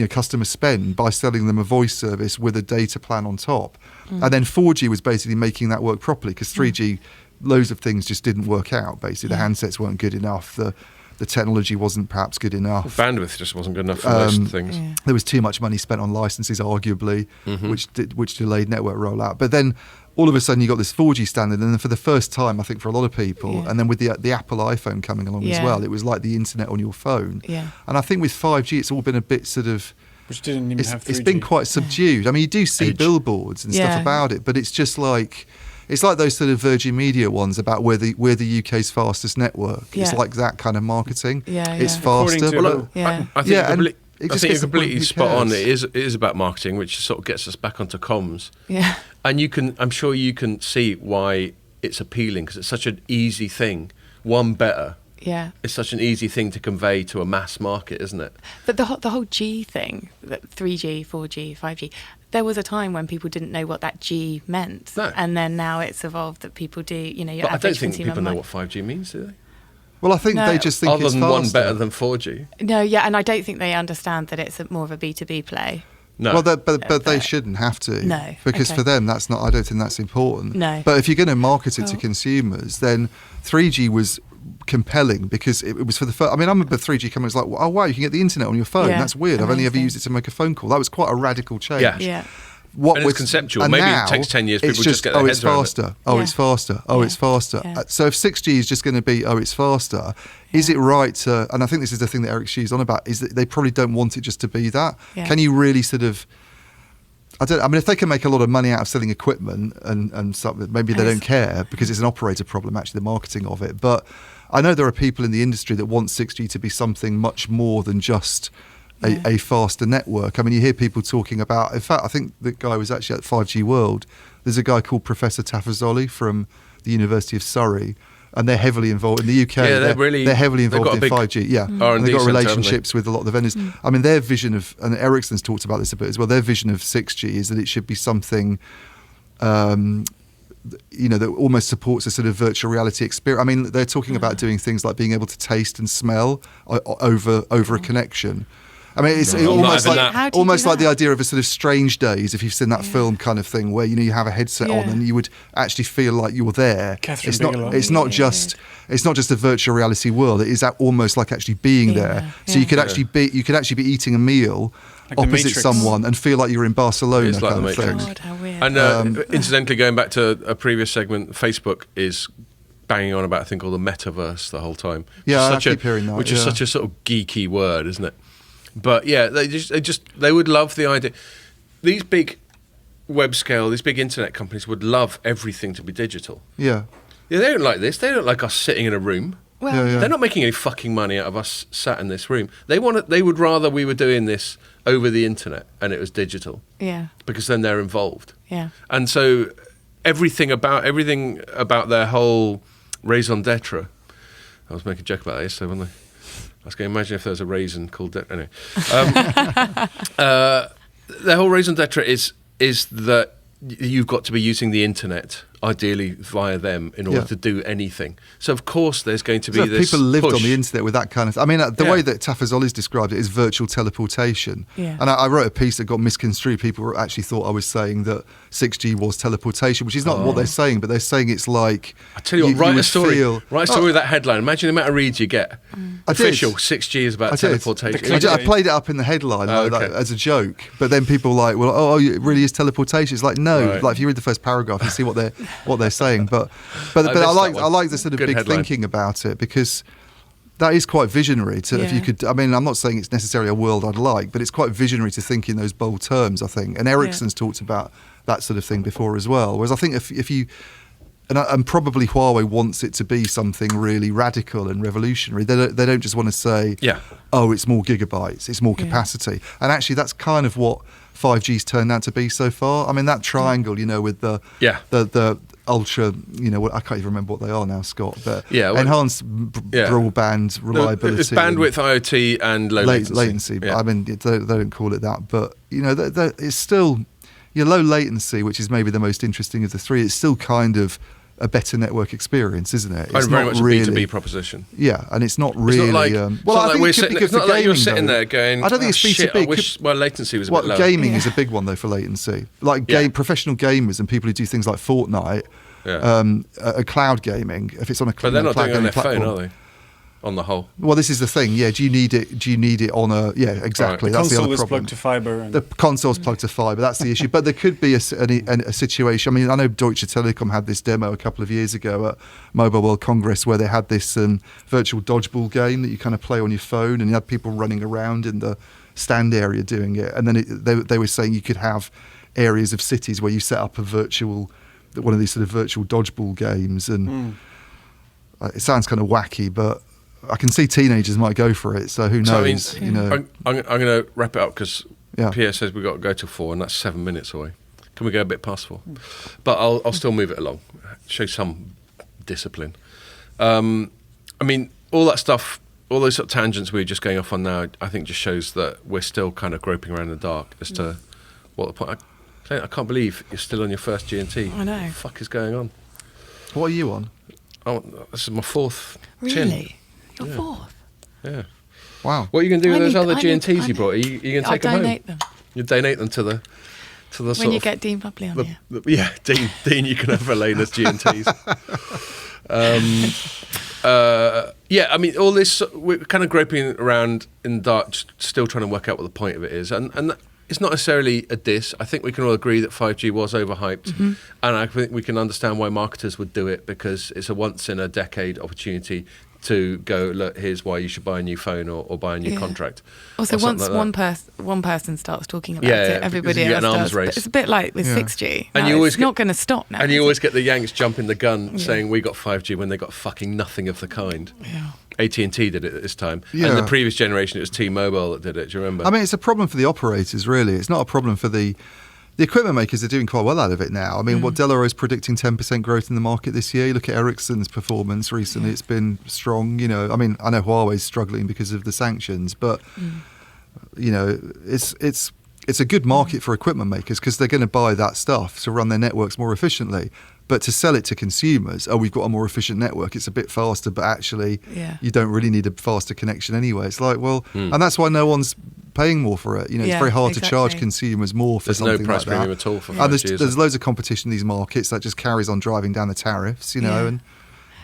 customer spend by selling them a voice service with a data plan on top, and then 4G was basically making that work properly because 3G, loads of things just didn't work out. Basically, the handsets weren't good enough. The technology wasn't perhaps good enough. Bandwidth just wasn't good enough for most things. Yeah. There was too much money spent on licenses, arguably, which delayed network rollout. But then all of a sudden you got this 4G standard, and then for the first time, I think for a lot of people, and then with the Apple iPhone coming along as well, it was like the internet on your phone. Yeah. And I think with 5G, it's all been a bit sort of... Which didn't even have 3G. It's been quite subdued. I mean, you do see billboards and stuff about it, but it's just like... It's like those sort of Virgin Media ones about we're the UK's fastest network. Yeah. It's like that kind of marketing. It's faster. I think you're completely spot on. It is about marketing, which sort of gets us back onto comms. Yeah. And I'm sure you can see why it's appealing because it's such an easy thing. One better. Yeah. It's such an easy thing to convey to a mass market, isn't it? But the whole G thing, 3G, 4G, 5G, there was a time when people didn't know what that G meant. No. And then now it's evolved that people do, your but I don't think people know might... what 5G means, do they? Well, I think they just think other it's than faster. one better than 4G. No, and I don't think they understand that it's more of a B2B play. No. Well, but they shouldn't have to. No. Because for them, that's not. I don't think that's important. No. But if you're going to market it to consumers, then 3G was compelling because it was for the first. I mean, I remember 3G coming. It was like, oh wow, you can get the internet on your phone. Yeah, that's weird. I've only ever used it to make a phone call. That was quite a radical change. Yeah. And it's conceptual. And Maybe now, it takes 10 years. People just get their heads around it. It's faster. It's faster. Yeah. So if 6G is just going to be, it's faster, is it right to, and I think this is the thing that Eric Shue's on about, is that they probably don't want it just to be that. Yeah. Can you really sort of, I mean, if they can make a lot of money out of selling equipment and something, maybe they don't care because it's an operator problem, actually, the marketing of it. But I know there are people in the industry that want 6G to be something much more than just a faster network. I mean, you hear people talking about, in fact, I think the guy was actually at 5G World. There's a guy called Professor Tafazoli from the University of Surrey, and they're heavily involved in the UK. Yeah, they're heavily involved in 5G. Yeah, and they've got relationships with a lot of the vendors. I mean, their vision of, and Ericsson's talked about this a bit as well, their vision of 6G is that it should be something that almost supports a sort of virtual reality experience. I mean, they're talking about doing things like being able to taste and smell over a connection. I mean, it's almost like the idea of a sort of Strange Days, if you've seen that film kind of thing, where you have a headset on and you would actually feel like you're there. It's not just a virtual reality world. It is almost like actually being there. So you could actually be eating a meal like opposite someone and feel like you're in Barcelona. It's like kind the of Matrix. thing. God, how weird. And incidentally, going back to a previous segment, Facebook is banging on about a thing called the metaverse the whole time. I keep hearing that. Which is such a sort of geeky word, isn't it? But yeah, they would love the idea. These big web scale, these big internet companies would love everything to be digital. Yeah, they don't like this. They don't like us sitting in a room. Well, they're not making any fucking money out of us sat in this room. They would rather we were doing this over the internet and it was digital. Yeah. Because then they're involved. Yeah. And so everything about their whole raison d'etre. I was making a joke about that yesterday, wasn't I? I was going to imagine if there was a raisin called anyway. The whole raison d'etre is that you've got to be using the internet ideally via them in order to do anything. So of course there's going to be this people lived push. on the internet with that kind of. I mean, the way that Tafazoli's described it is virtual teleportation. Yeah. And I wrote a piece that got misconstrued. People actually thought I was saying that 6G was teleportation, which is not what they're saying, but they're saying it's like. I tell you what, write a story with that headline. Imagine the amount of reads you get. Official 6G is about teleportation. I played it up in the headline as a joke, but then people were like, well, it really is teleportation. It's like, no, like if you read the first paragraph, you see what they're saying. But I like the sort of big thinking about it, because that is quite visionary. If you could, I mean, I'm not saying it's necessarily a world I'd like, but it's quite visionary to think in those bold terms, I think. And Ericsson's talked about that sort of thing before as well. Whereas I think if you, and probably Huawei wants it to be something really radical and revolutionary. They don't just want to say, oh, it's more gigabytes, it's more capacity. And actually, that's kind of what 5G's turned out to be so far. I mean, that triangle, with the ultra, I can't even remember what they are now, Scott, but enhanced broadband reliability. It's bandwidth, IoT, and low latency. I mean, they don't call it that, but it's still low latency, which is maybe the most interesting of the three. It's still kind of a better network experience, isn't it? It's very much really, a B2B proposition. Yeah, and it's not really. It's not like you're sitting there going, I don't think it's B2B. I wish latency was a bit lower. Gaming is a big one, though, for latency. Like professional gamers and people who do things like Fortnite, cloud gaming, if it's on a cloud platform. But they're not doing it on their platform, phone, are they? On the whole. Well, this is the thing. Yeah, do you need it on a? Yeah, exactly. Right. That's the other problem. The console is plugged to fiber. The console's plugged to fiber. That's the issue. But there could be a situation. I mean, I know Deutsche Telekom had this demo a couple of years ago at Mobile World Congress, where they had this virtual dodgeball game that you kind of play on your phone, and you had people running around in the stand area doing it. And then they were saying you could have areas of cities where you set up one of these sort of virtual dodgeball games, and it sounds kind of wacky, but I can see teenagers might go for it, so who knows? So, I'm going to wrap it up because Pierre says we've got to go to 4, and that's 7 minutes away. Can we go a bit past 4? But I'll still move it along, show some discipline. I mean, all that stuff, all those sort of tangents we were just going off on now, I think just shows that we're still kind of groping around in the dark as to what the point. I can't believe you're still on your first G&T. I know. What the fuck is going on? What are you on? Oh, this is my 4th. Really? Your 4th? Yeah. Wow. What are you going to do with those other G&Ts you brought? Are you going to take them home? I'll donate them. You donate them to the when you get Dean Bubley on here. Dean, you can have Elena's G&Ts. I mean, all this, we're kind of groping around in the dark, still trying to work out what the point of it is. And it's not necessarily a diss. I think we can all agree that 5G was overhyped. And I think we can understand why marketers would do it, because it's a once-in-a-decade opportunity to go, look, here's why you should buy a new phone or buy a new contract. Also, once one person starts talking about it, everybody else does. Race. It's a bit like with 6G. And it's not going to stop now. And you always get the Yanks jumping the gun saying we got 5G when they got fucking nothing of the kind. Yeah. AT&T did it at this time. Yeah. And the previous generation, it was T-Mobile that did it. Do you remember? I mean, it's a problem for the operators, really. It's not a problem for the equipment makers are doing quite well out of it now. I mean, what Dell'Oro is predicting 10% growth in the market this year. You look at Ericsson's performance recently; it's been strong. I mean, I know Huawei's struggling because of the sanctions, but it's a good market for equipment makers because they're going to buy that stuff to run their networks more efficiently. But to sell it to consumers, we've got a more efficient network, it's a bit faster, but actually you don't really need a faster connection anyway. It's like, and that's why no one's paying more for it. It's very hard to charge consumers more for something like that. There's no price premium at all for 5G. And there's loads of competition in these markets that just carries on driving down the tariffs, and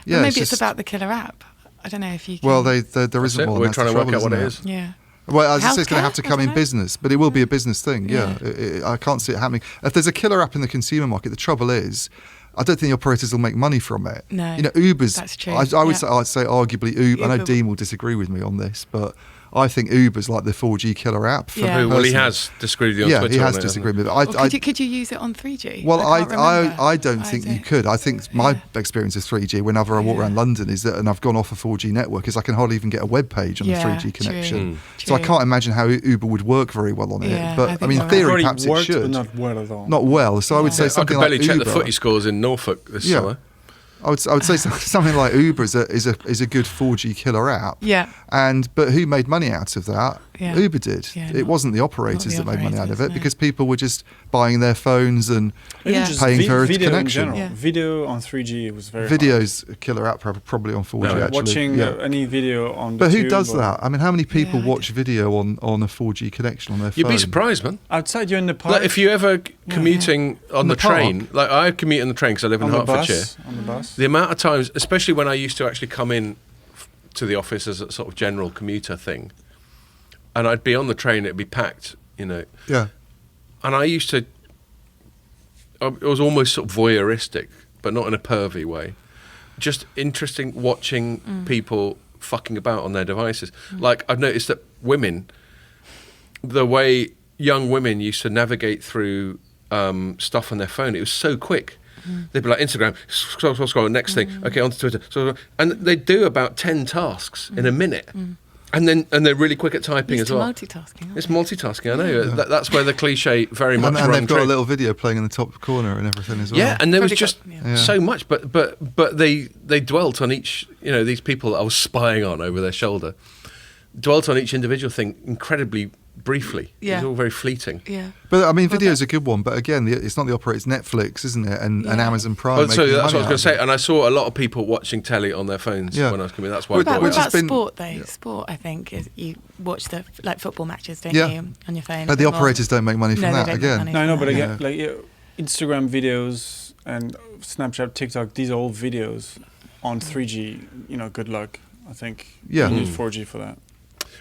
maybe it's about the killer app. I don't know if you can... Well, there isn't one. We're trying to work out what it is. Yeah. Well, I just say it's going to have to come in business, but it will be a business thing, I can't see it happening. If there's a killer app in the consumer market, the trouble is, I don't think the operators will make money from it. No, Uber's... That's true. I'd say arguably Uber. I know Dean will disagree with me on this, but I think Uber's like the 4G killer app. Well, he has disagreed with you on Twitter. Yeah, he has disagreed with me. Could you use it on 3G? Well, I don't think you could. I think my experience of 3G, whenever I walk around London, is that, and I've gone off a 4G network, is I can hardly even get a web page on the 3G connection. So I can't imagine how Uber would work very well on it. But I mean, in theory, perhaps it should. But not well at all. Not well. So I would say something like Uber. I could barely check the footy scores in Norfolk this summer. I would say something like Uber is a good 4G killer app. Yeah. But who made money out of that? Yeah. Uber did. It wasn't the operators that made money out of it because people were just buying their phones and paying for a connection. Video on 3G was very Video's a killer app probably on 4G actually. Watching any video on the But who does that? I mean, how many people watch video on a 4G connection on their phone? You'd be surprised, man. Outside, you're in the park. Like if you ever commuting on the train, like I commute on the train because I live in Hertfordshire. On the bus. The amount of times, especially when I used to actually come in to the office as a sort of general commuter thing, and I'd be on the train, it'd be packed, Yeah. And I used to, it was almost sort of voyeuristic, but not in a pervy way. Just interesting watching people fucking about on their devices. Like I've noticed that women, the way young women used to navigate through stuff on their phone, it was so quick. They'd be like Instagram, scroll, next thing, okay, onto Twitter, and they'd do about 10 tasks in a minute. And they're really quick at typing as well. Multitasking. It's multitasking. I know. That's where the cliche very much. And they've got a little video playing in the top corner and everything as well. Yeah, and there was just so much, but they dwelt on each. These people that I was spying on over their shoulder dwelt on each individual thing incredibly briefly. Yeah. It was all very fleeting. Yeah. But I mean, video is a good one. But again, it's not the operator, it's Netflix, isn't it? And Amazon Prime. So that's what I was going to say. And I saw a lot of people watching telly on their phones when I was coming. That's why. What about sport though? Yeah. Sport, I think, is you watch the football matches, don't you, on your phone? But the operators don't make money from that again. No, but again, like Instagram videos and Snapchat, TikTok, these are all videos on 3G. Good luck. I think you need 4G for that.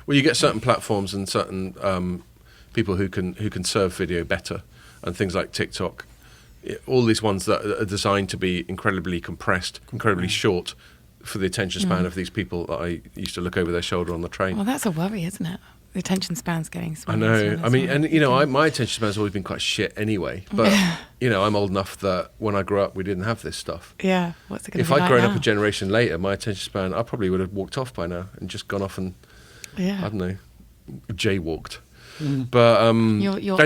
Well, you get certain platforms and certain people who can serve video better, and things like TikTok. All these ones that are designed to be incredibly compressed, incredibly short for the attention span of these people that I used to look over their shoulder on the train. Well, that's a worry, isn't it? The attention span's getting smaller. I know. I mean, and my attention span's always been quite shit anyway. But I'm old enough that when I grew up, we didn't have this stuff. Yeah. What's it going to be like? If I'd grown now? up a generation later, my attention span, I probably would have walked off by now and just gone off and I don't know, jaywalked. But I'm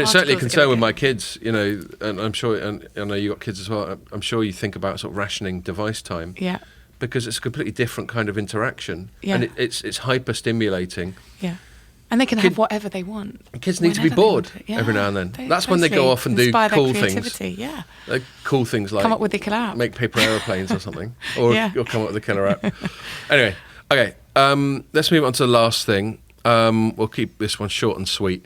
certainly concerned with my kids, and I'm sure, and I know you got kids as well. I'm sure you think about sort of rationing device time. Yeah. Because it's a completely different kind of interaction. Yeah. And it's hyper stimulating. Yeah. And they can have whatever they want. Kids need to be bored every now and then. That's when they go off and do cool things. Yeah. Cool things like come up with a killer app. Make paper aeroplanes or something. Or come up with a killer app. Anyway, okay. Let's move on to the last thing. We'll keep this one short and sweet.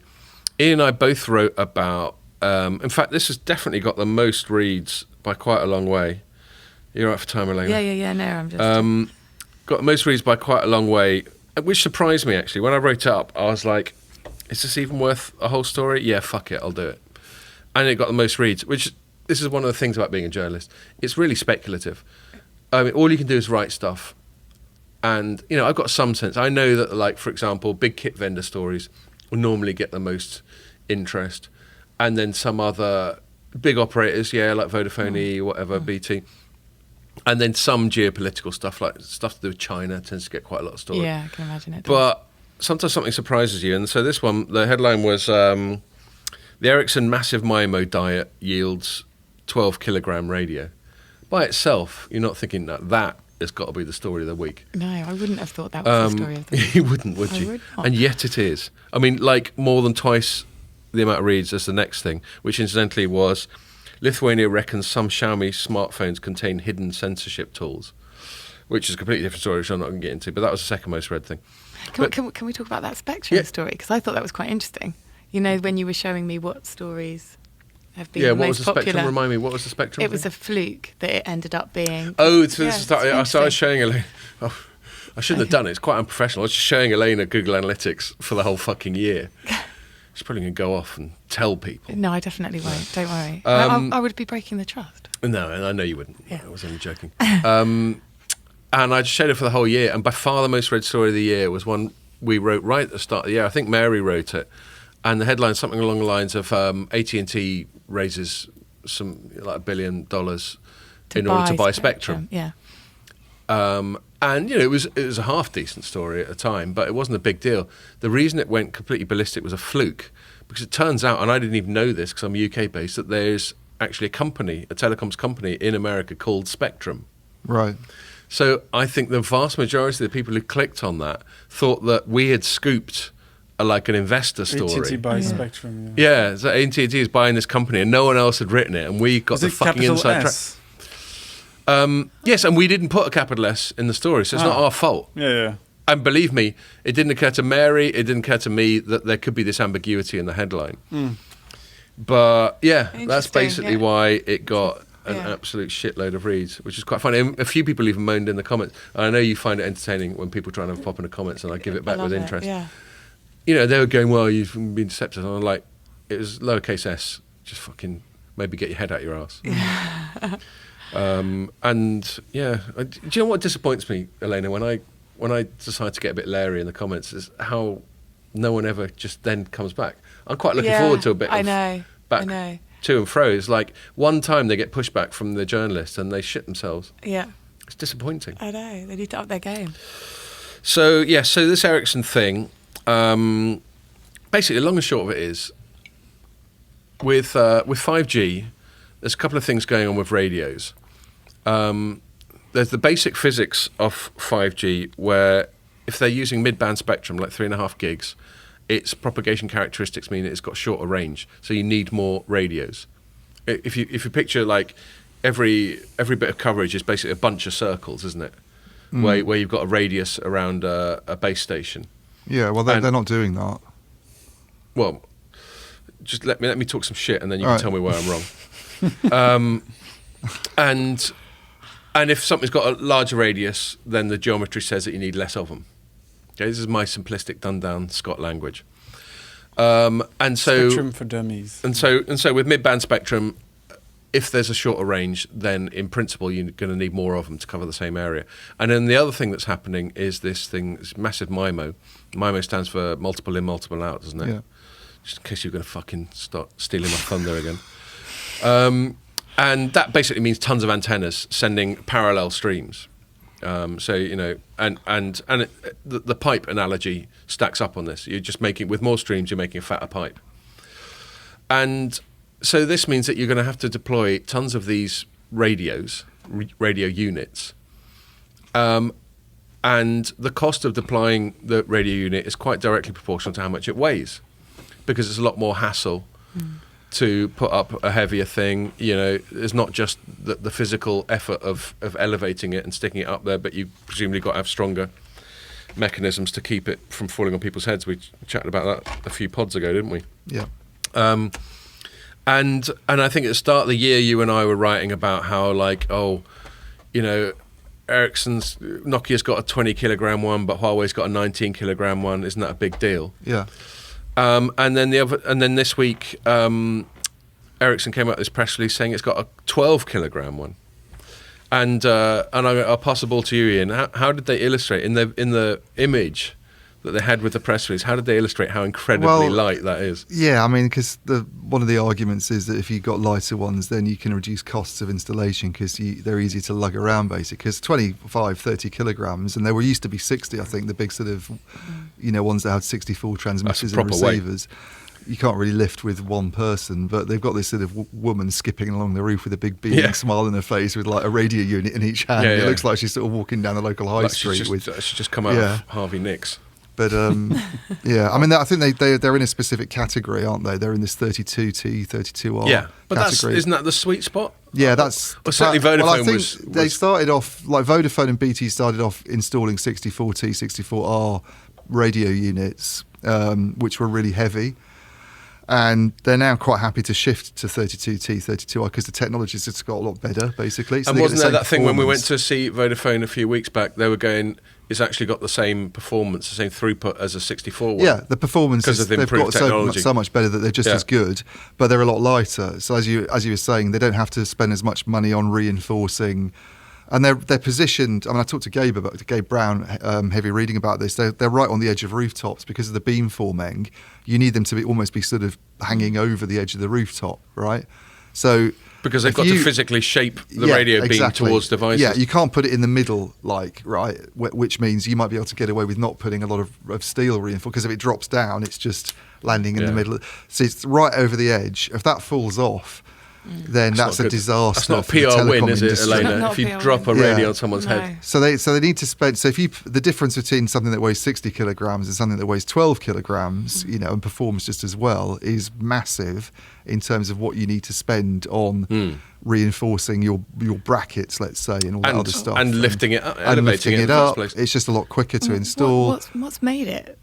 Ian and I both wrote about... in fact, this has definitely got the most reads by quite a long way. You're all right for time, Elaine? Yeah. No, I'm just... got the most reads by quite a long way, which surprised me, actually. When I wrote it up, I was like, is this even worth a whole story? Yeah, fuck it, I'll do it. And it got the most reads, which... This is one of the things about being a journalist. It's really speculative. I mean, all you can do is write stuff. And, I've got some sense. I know that, like, for example, big kit vendor stories will normally get the most interest. And then some other big operators, like Vodafone, whatever, BT. And then some geopolitical stuff, like stuff to do with China, tends to get quite a lot of stories. Yeah, I can imagine it does. But sometimes something surprises you. And so this one, the headline was, the Ericsson massive MIMO diet yields 12 kilogram radio. By itself, you're not thinking that has got to be the story of the week. No, I wouldn't have thought that was the story of the week. You wouldn't, would you? I would not. And yet it is. I mean, like more than twice the amount of reads as the next thing, which incidentally was Lithuania reckons some Xiaomi smartphones contain hidden censorship tools, which is a completely different story, which I'm not going to get into, but that was the second most read thing. Can we talk about that Spectrum story? Because I thought that was quite interesting. When you were showing me what stories have been what most was the popular. Spectrum? Remind me, what was the Spectrum? It was a fluke that it ended up being. Oh, so I was showing Elaine. Oh, I shouldn't have done it. It's quite unprofessional. I was just showing Elaine Google Analytics for the whole fucking year. She's probably going to go off and tell people. No, I definitely won't. Don't worry. I would be breaking the trust. No, and I know you wouldn't. Yeah. I was only joking. And I just showed it for the whole year. And by far the most read story of the year was one we wrote right at the start of the year. I think Mary wrote it. And the headline is something along the lines of AT&T raises some like $1 billion in order to buy Spectrum. Yeah. And it was a half decent story at the time, but it wasn't a big deal. The reason it went completely ballistic was a fluke, because it turns out, and I didn't even know this because I'm UK based, that there's actually a telecoms company in America called Spectrum. Right. So I think the vast majority of the people who clicked on that thought that we had scooped like an investor story. AT&T buys Spectrum. Yeah, so AT&T is buying this company, and no one else had written it, and we got the fucking inside track. Yes, and we didn't put a capital S in the story, so it's not our fault. Yeah. And believe me, it didn't occur to Mary, it didn't occur to me that there could be this ambiguity in the headline. But yeah, that's basically why it got an absolute shitload of reads, which is quite funny. And a few people even moaned in the comments. And I know you find it entertaining when people try and pop in the comments, and I give it back with interest. You know, they were going, well, you've been deceptive. And I'm like, it was lowercase s, just fucking maybe get your head out your ass. And yeah, do you know what disappoints me, Elena, when I decide to get a bit leery in the comments, is how no one ever just then comes back. I'm quite looking forward to a bit back to and fro. It's like one time they get pushback from the journalists and they shit themselves. Yeah. It's disappointing. I know. They need to up their game. So, so this Ericsson thing, basically, long and short of it is, with 5G, there's a couple of things going on with radios. There's the basic physics of 5G where if they're using mid-band spectrum, like 3.5 gigs, its propagation characteristics mean it's got shorter range, so you need more radios. If you picture like every bit of coverage is basically a bunch of circles, isn't it? Where you've got a radius around a base station. Yeah, well, they're not doing that. Well, just let me talk some shit, and then you can tell me where I'm wrong. And if something's got a larger radius, then the geometry says that you need less of them. Okay, this is my simplistic, done-down Scott language. And so spectrum for dummies. And so with mid-band spectrum, if there's a shorter range, then in principle you're going to need more of them to cover the same area. And then the other thing that's happening is this massive MIMO. MIMO stands for multiple in, multiple out, doesn't it? Yeah. Just in case you're going to fucking start stealing my thunder again. And that basically means tons of antennas sending parallel streams. So, you know, and the pipe analogy stacks up on this. You're just with more streams, you're making a fatter pipe. And so this means that you're going to have to deploy tons of these radio units. And the cost of deploying the radio unit is quite directly proportional to how much it weighs, because it's a lot more hassle to put up a heavier thing. You know, it's not just the physical effort of elevating it and sticking it up there, but you presumably got to have stronger mechanisms to keep it from falling on people's heads. We chatted about that a few pods ago, didn't we? Yeah. And I think at the start of the year, you and I were writing about how, like, Nokia's got a 20 kilogram one, but Huawei's got a 19 kilogram one. Isn't that a big deal? Yeah. And then this week, Ericsson came out with this press release saying it's got a 12 kilogram one. And I'll pass the ball to you, Ian. How did they illustrate in the image that they had with the press release? How did they illustrate how incredibly light that is? Yeah, I mean, because one of the arguments is that if you've got lighter ones, then you can reduce costs of installation because they're easy to lug around, basically. Because 25, 30 kilograms, and there were used to be 60, I think, the big sort of, ones that had 64 transmitters and receivers. You can't really lift with one person, but they've got this sort of woman skipping along the roof with a big beaming smile on her face with like a radio unit in each hand. It looks like she's sort of walking down the local high street. She's just come out of Harvey Nicks. But I mean, I think they're in a specific category, aren't they? They're in this 32T, 32R. Yeah, but isn't that the sweet spot? Yeah, that's. Well, certainly Vodafone I think they started off like Vodafone and BT started off installing 64T, 64R radio units, which were really heavy. And they're now quite happy to shift to 32T, 32R because the technology's just got a lot better, basically. So and wasn't there that thing when we went to see Vodafone a few weeks back, they were going, it's actually got the same performance, the same throughput as a 64 one. Yeah, the performance is, they've got so much better that they're just as good, but they're a lot lighter. So as you were saying, they don't have to spend as much money on reinforcing. And they're positioned. I mean, I talked to Gabe Brown, heavy reading about this. They're right on the edge of rooftops because of the beamforming. You need them to almost be sort of hanging over the edge of the rooftop, right? So because they've got to physically shape the radio beam towards devices. Yeah, you can't put it in the middle, which means you might be able to get away with not putting a lot of steel reinforcement because if it drops down, it's just landing in the middle. So it's right over the edge. If that falls off, then that's a disaster. That's not a for the PR win, is it, industry. Elena? If you drop a radio on someone's head. So they need to spend. So the difference between something that weighs 60 kilograms and something that weighs 12 kilograms, and performs just as well, is massive in terms of what you need to spend on reinforcing your brackets, let's say, and all that other stuff, and lifting it up, elevating it up. It's just a lot quicker to install. What's made it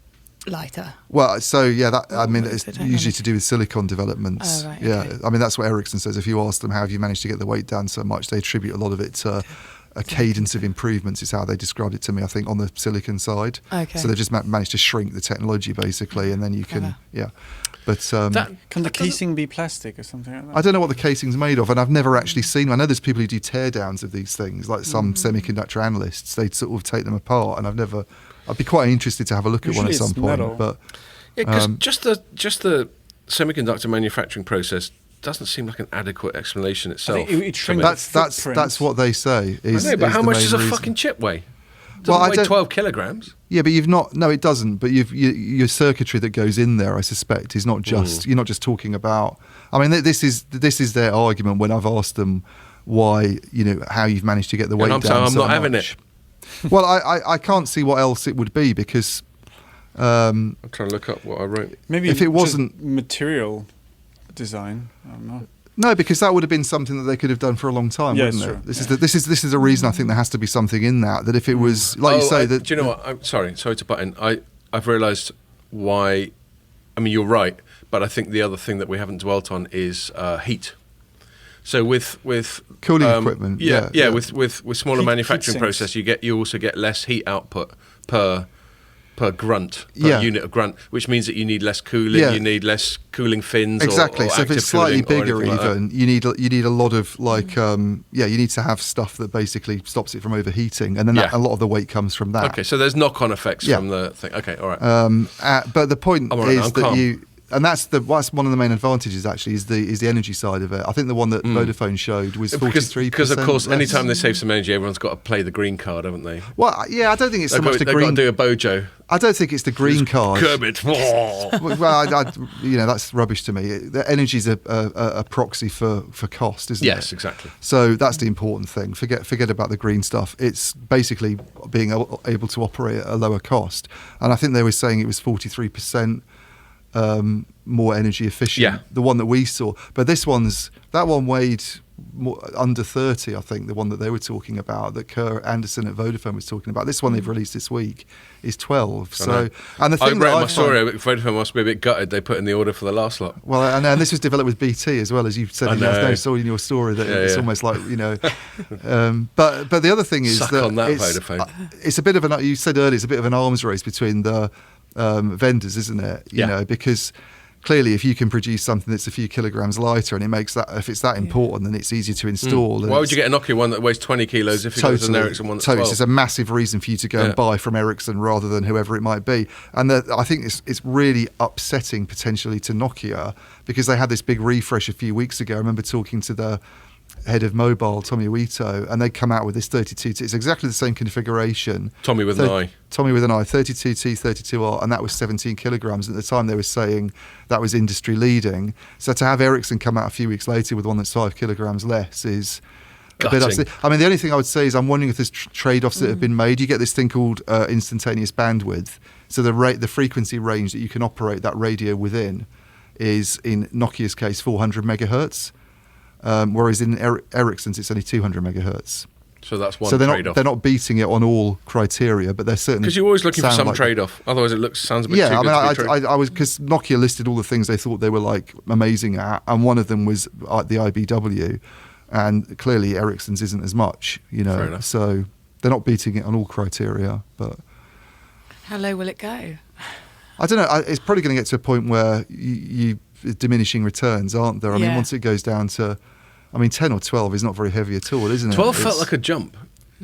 lighter? Well, so it's usually to do with silicon developments. Oh, right, okay. I mean, that's what Ericsson says. If you ask them how have you managed to get the weight down so much, they attribute a lot of it to a cadence of improvements, is how they described it to me, I think, on the silicon side. Okay. So they've just managed to shrink the technology, basically, and then you can, But can the casing be plastic or something like that? I don't know what the casing's made of, and I've never actually seen. I know there's people who do teardowns of these things, like some semiconductor analysts. They sort of take them apart, and I'd be quite interested to have a look at one at some point. Metal. But because just the semiconductor manufacturing process doesn't seem like an adequate explanation itself. I think that's what they say. I know, but how much does a fucking chip weigh? Doesn't weigh 12 kilograms. Yeah, but you've not. No, it doesn't. But your circuitry that goes in there, I suspect, is not just. You're not just talking about. I mean, this is their argument when I've asked them why, how you've managed to get the weight down. I'm so not much. having it. Well, I can't see what else it would be, because. I'm trying to look up what I wrote. Maybe if it wasn't material design, I don't know. No, because that would have been something that they could have done for a long time, wouldn't it? This is the reason I think there has to be something in that if it was you say that. Do you know what? I'm sorry to butt in. I've realised why. I mean, you're right, but I think the other thing that we haven't dwelt on is heat. So with cooling equipment, with smaller manufacturing process, you also get less heat output per grunt, per unit of grunt, which means that you need less cooling, you need less cooling fins. Exactly. Or so if it's slightly bigger, even you need a lot of you need to have stuff that basically stops it from overheating, and then a lot of the weight comes from that. Okay, so there's knock-on effects from the thing. Okay, all right. But the point is that you. And that's one of the main advantages, actually, is the energy side of it. I think the one that Vodafone showed was 43%. Because of course, less. Anytime they save some energy, everyone's got to play the green card, haven't they? Well, yeah, I don't think it's so much the green. They've got to do a bojo. I don't think it's the green card. Curb it. Well, that's rubbish to me. The energy's a proxy for cost, isn't it? Yes, exactly. So that's the important thing. Forget about the green stuff. It's basically being able to operate at a lower cost. And I think they were saying it was 43%. More energy efficient, the one that we saw, but that one weighed under 30. I think the one that they were talking about, that Kerr Anderson at Vodafone was talking about. This one they've released this week is 12. So, and the thing Vodafone must be a bit gutted they put in the order for the last lot. Well, and this was developed with BT as well, as you've said. I saw in your story that it's almost like But the other thing is Vodafone. It's a bit of you said earlier, it's a bit of an arms race between the vendors, isn't it? You know, because clearly if you can produce something that's a few kilograms lighter, and it makes that, if it's that important, then it's easier to install. Why would you get a Nokia one that weighs 20 kilos if you go to an Ericsson one that's 12? It's a massive reason for you to go and buy from Ericsson rather than whoever it might be. And I think it's really upsetting potentially to Nokia, because they had this big refresh a few weeks ago. I remember talking to the head of mobile, Tommy Uito, and they'd come out with this 32T. It's exactly the same configuration. Tommy with an I, 32T, 32R, and that was 17 kilograms. At the time, they were saying that was industry leading. So to have Ericsson come out a few weeks later with one that's 5 kilograms less is a bit upsetting. I mean, the only thing I would say is I'm wondering if there's trade-offs that have been made. You get this thing called instantaneous bandwidth. So the frequency range that you can operate that radio within is, in Nokia's case, 400 megahertz. Whereas in Ericsson's it's only 200 megahertz. So that's one trade-off. They're not beating it on all criteria, but they're certainly, because you're always looking for some trade-off. Otherwise, it sounds a bit too good to be true. I was, because Nokia listed all the things they thought they were like amazing at, and one of them was the IBW, and clearly Ericsson's isn't as much, Fair enough. So they're not beating it on all criteria. But how low will it go? I don't know. It's probably going to get to a point where you diminishing returns, aren't there? I mean, once it goes down to, 10 or 12 is not very heavy at all, isn't it? 12 felt like a jump.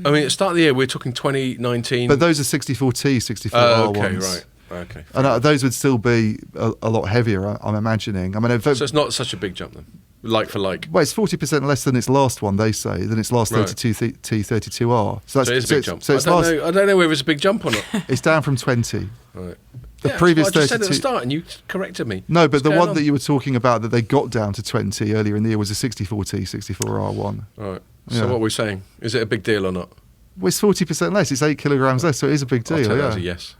I mean, at the start of the year, we're talking 2019. But those are 64T, 64R ones. Right. Okay. And those would still be a lot heavier, I'm imagining. So it's not such a big jump then, like for like. Well, it's 40% less than its last one, they say, than its last 32T, 32R. So it's a big jump. I don't know whether it's a big jump or not. It's down from 20. Right. The previous 32. I just said at the start, and you corrected me. No, but the one that you were talking about that they got down to 20 earlier in the year was a 64T, 64R1. Right. So what are we saying? Is it a big deal or not? Well, it's 40% less. It's 8 kilograms less, so it is a big deal. I'll take that as a yes.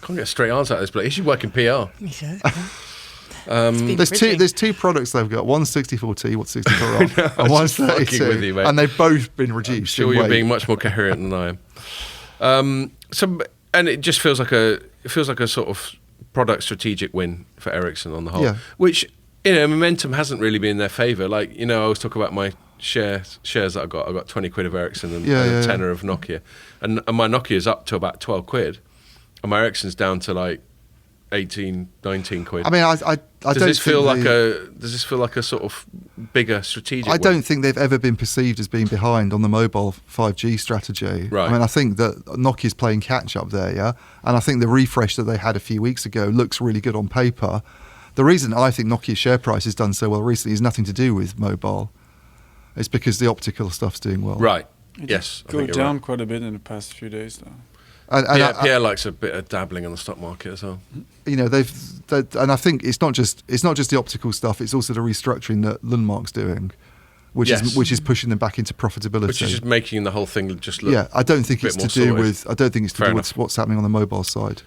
Can't get a straight answer out of this, but he should work in PR. He should. There's two products they've got. One's 64T, what's 64R, and one's 32, with you, and they've both been reduced. I'm sure, you're being much more coherent than I am. And it just feels like a sort of product strategic win for Ericsson on the whole. Yeah. Which momentum hasn't really been in their favour. Like I always talk about my shares that I got 20 quid of Ericsson and a tenner of Nokia, and my Nokia's up to about 12 quid, and my Ericsson's down to like 18, 19 quid. I mean, I does this feel like a sort of bigger strategic? I don't think they've ever been perceived as being behind on the mobile 5G strategy. Right. I mean, I think that Nokia's playing catch up there, yeah. And I think the refresh that they had a few weeks ago looks really good on paper. The reason I think Nokia's share price has done so well recently is nothing to do with mobile. It's because the optical stuff's doing well. Right. It Yes. Go down quite a bit in the past few days, though. Pierre likes a bit of dabbling on the stock market as well. And I think it's not just the optical stuff; it's also the restructuring that Lundmark's doing, which is pushing them back into profitability. Which is just making the whole thing just look. Yeah, I don't think it's to do with enough. what's happening on the mobile side.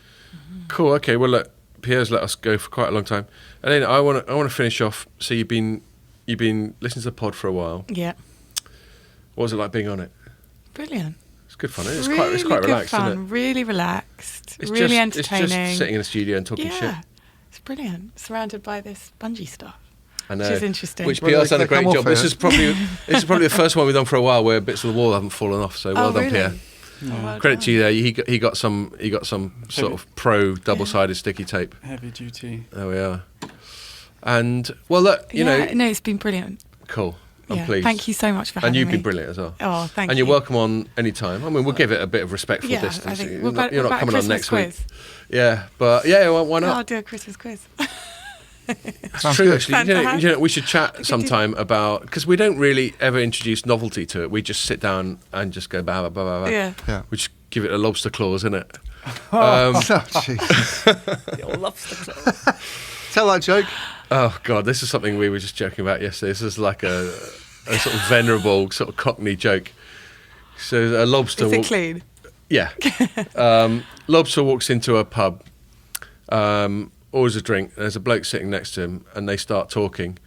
Cool. Okay. Well, look, Pierre's let us go for quite a long time, and then I want to finish off. So you've been listening to the pod for a while. Yeah. What was it like being on it? Brilliant. It's good fun. It's really quite relaxed, fun, isn't it? Really relaxed. It's really just, entertaining. It's just sitting in a studio and talking shit. It's brilliant. Surrounded by this bungee stuff. I know. Which is interesting. Which Pierre's done a great job. This is probably the first one we've done for a while where bits of the wall haven't fallen off. So well done, Pierre. Well Credit done. to you there. He got some sort of pro double-sided sticky tape. Heavy duty. There we are. And well, look, no, it's been brilliant. Cool. I'm pleased. Thank you so much for having me. And you've me. been brilliant as well. Oh, thank you. And you're welcome on any time. I mean, we'll give it a bit of respectful distance. I think you're not coming on next quiz. week. Yeah, but why not? I'll do a Christmas quiz. That's true, actually. We should chat sometime about, because we don't really ever introduce novelty to it. We just sit down and just go blah, blah, blah, blah. Yeah. We just give it a lobster clause, innit? Jeez. Your lobster clause. Tell that joke. Oh, God, this is something we were just joking about yesterday. This is like a sort of venerable, sort of Cockney joke. So a lobster... Is it clean? Yeah. Lobster walks into a pub, orders a drink, there's a bloke sitting next to him, and they start talking.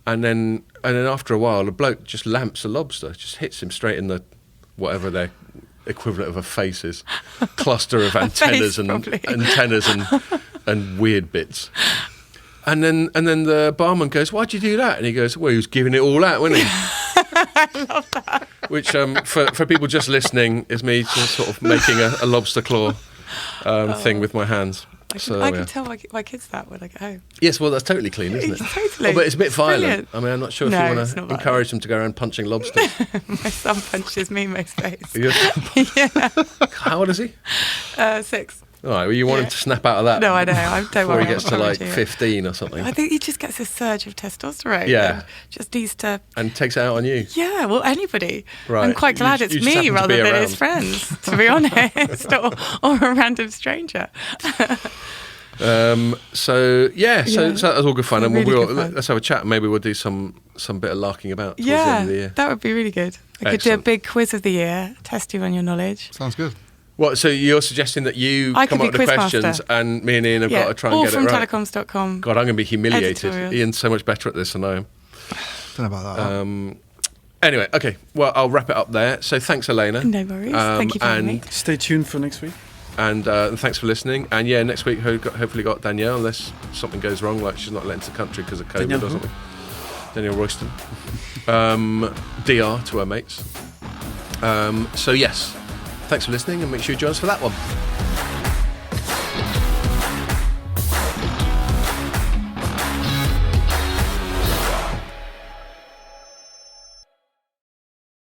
And then after a while, the bloke just lamps a lobster, just hits him straight in the, whatever their equivalent of a face is, cluster of antennas and weird bits. And then the barman goes, "Why'd you do that?" And he goes, "Well, he was giving it all out, wasn't he?" I love that. Which, for people just listening, is me just sort of making a lobster claw thing with my hands. I can tell my kids that when I get home. Yes, well, that's totally clean, isn't it? Totally. Oh, but it's a bit violent. Brilliant. I mean, I'm not sure if you want to encourage them to go around punching lobsters. My son punches me most days. Yeah. How old is he? 6. All right, well, you want him to snap out of that? No, I know. I don't before worry. He gets to like 15 or something. I think he just gets a surge of testosterone. Yeah. Just needs to... And takes it out on you. Yeah, well, anybody. Right. I'm quite glad it's me rather than his friends, to be honest, or a random stranger. So that was all good fun, and really good fun. Let's have a chat. Maybe we'll do some bit of larking about towards the end of the year. That would be really good. I could do a big quiz of the year, test you on your knowledge. Sounds good. What? So you're suggesting that you come up with the questions, master. And me and Ian have got to try and get it right? All from Telecoms.com. God, I'm going to be humiliated. Editorials. Ian's so much better at this than I am. Don't know about that. Anyway, okay. Well, I'll wrap it up there. So thanks, Elena. No worries. Thank you for having me. Stay tuned for next week. And thanks for listening. And next week hopefully got Danielle, unless something goes wrong, like she's not let into the country because of COVID or something. Danielle Royston. DR to her mates. So yes, thanks for listening, and make sure you join us for that one.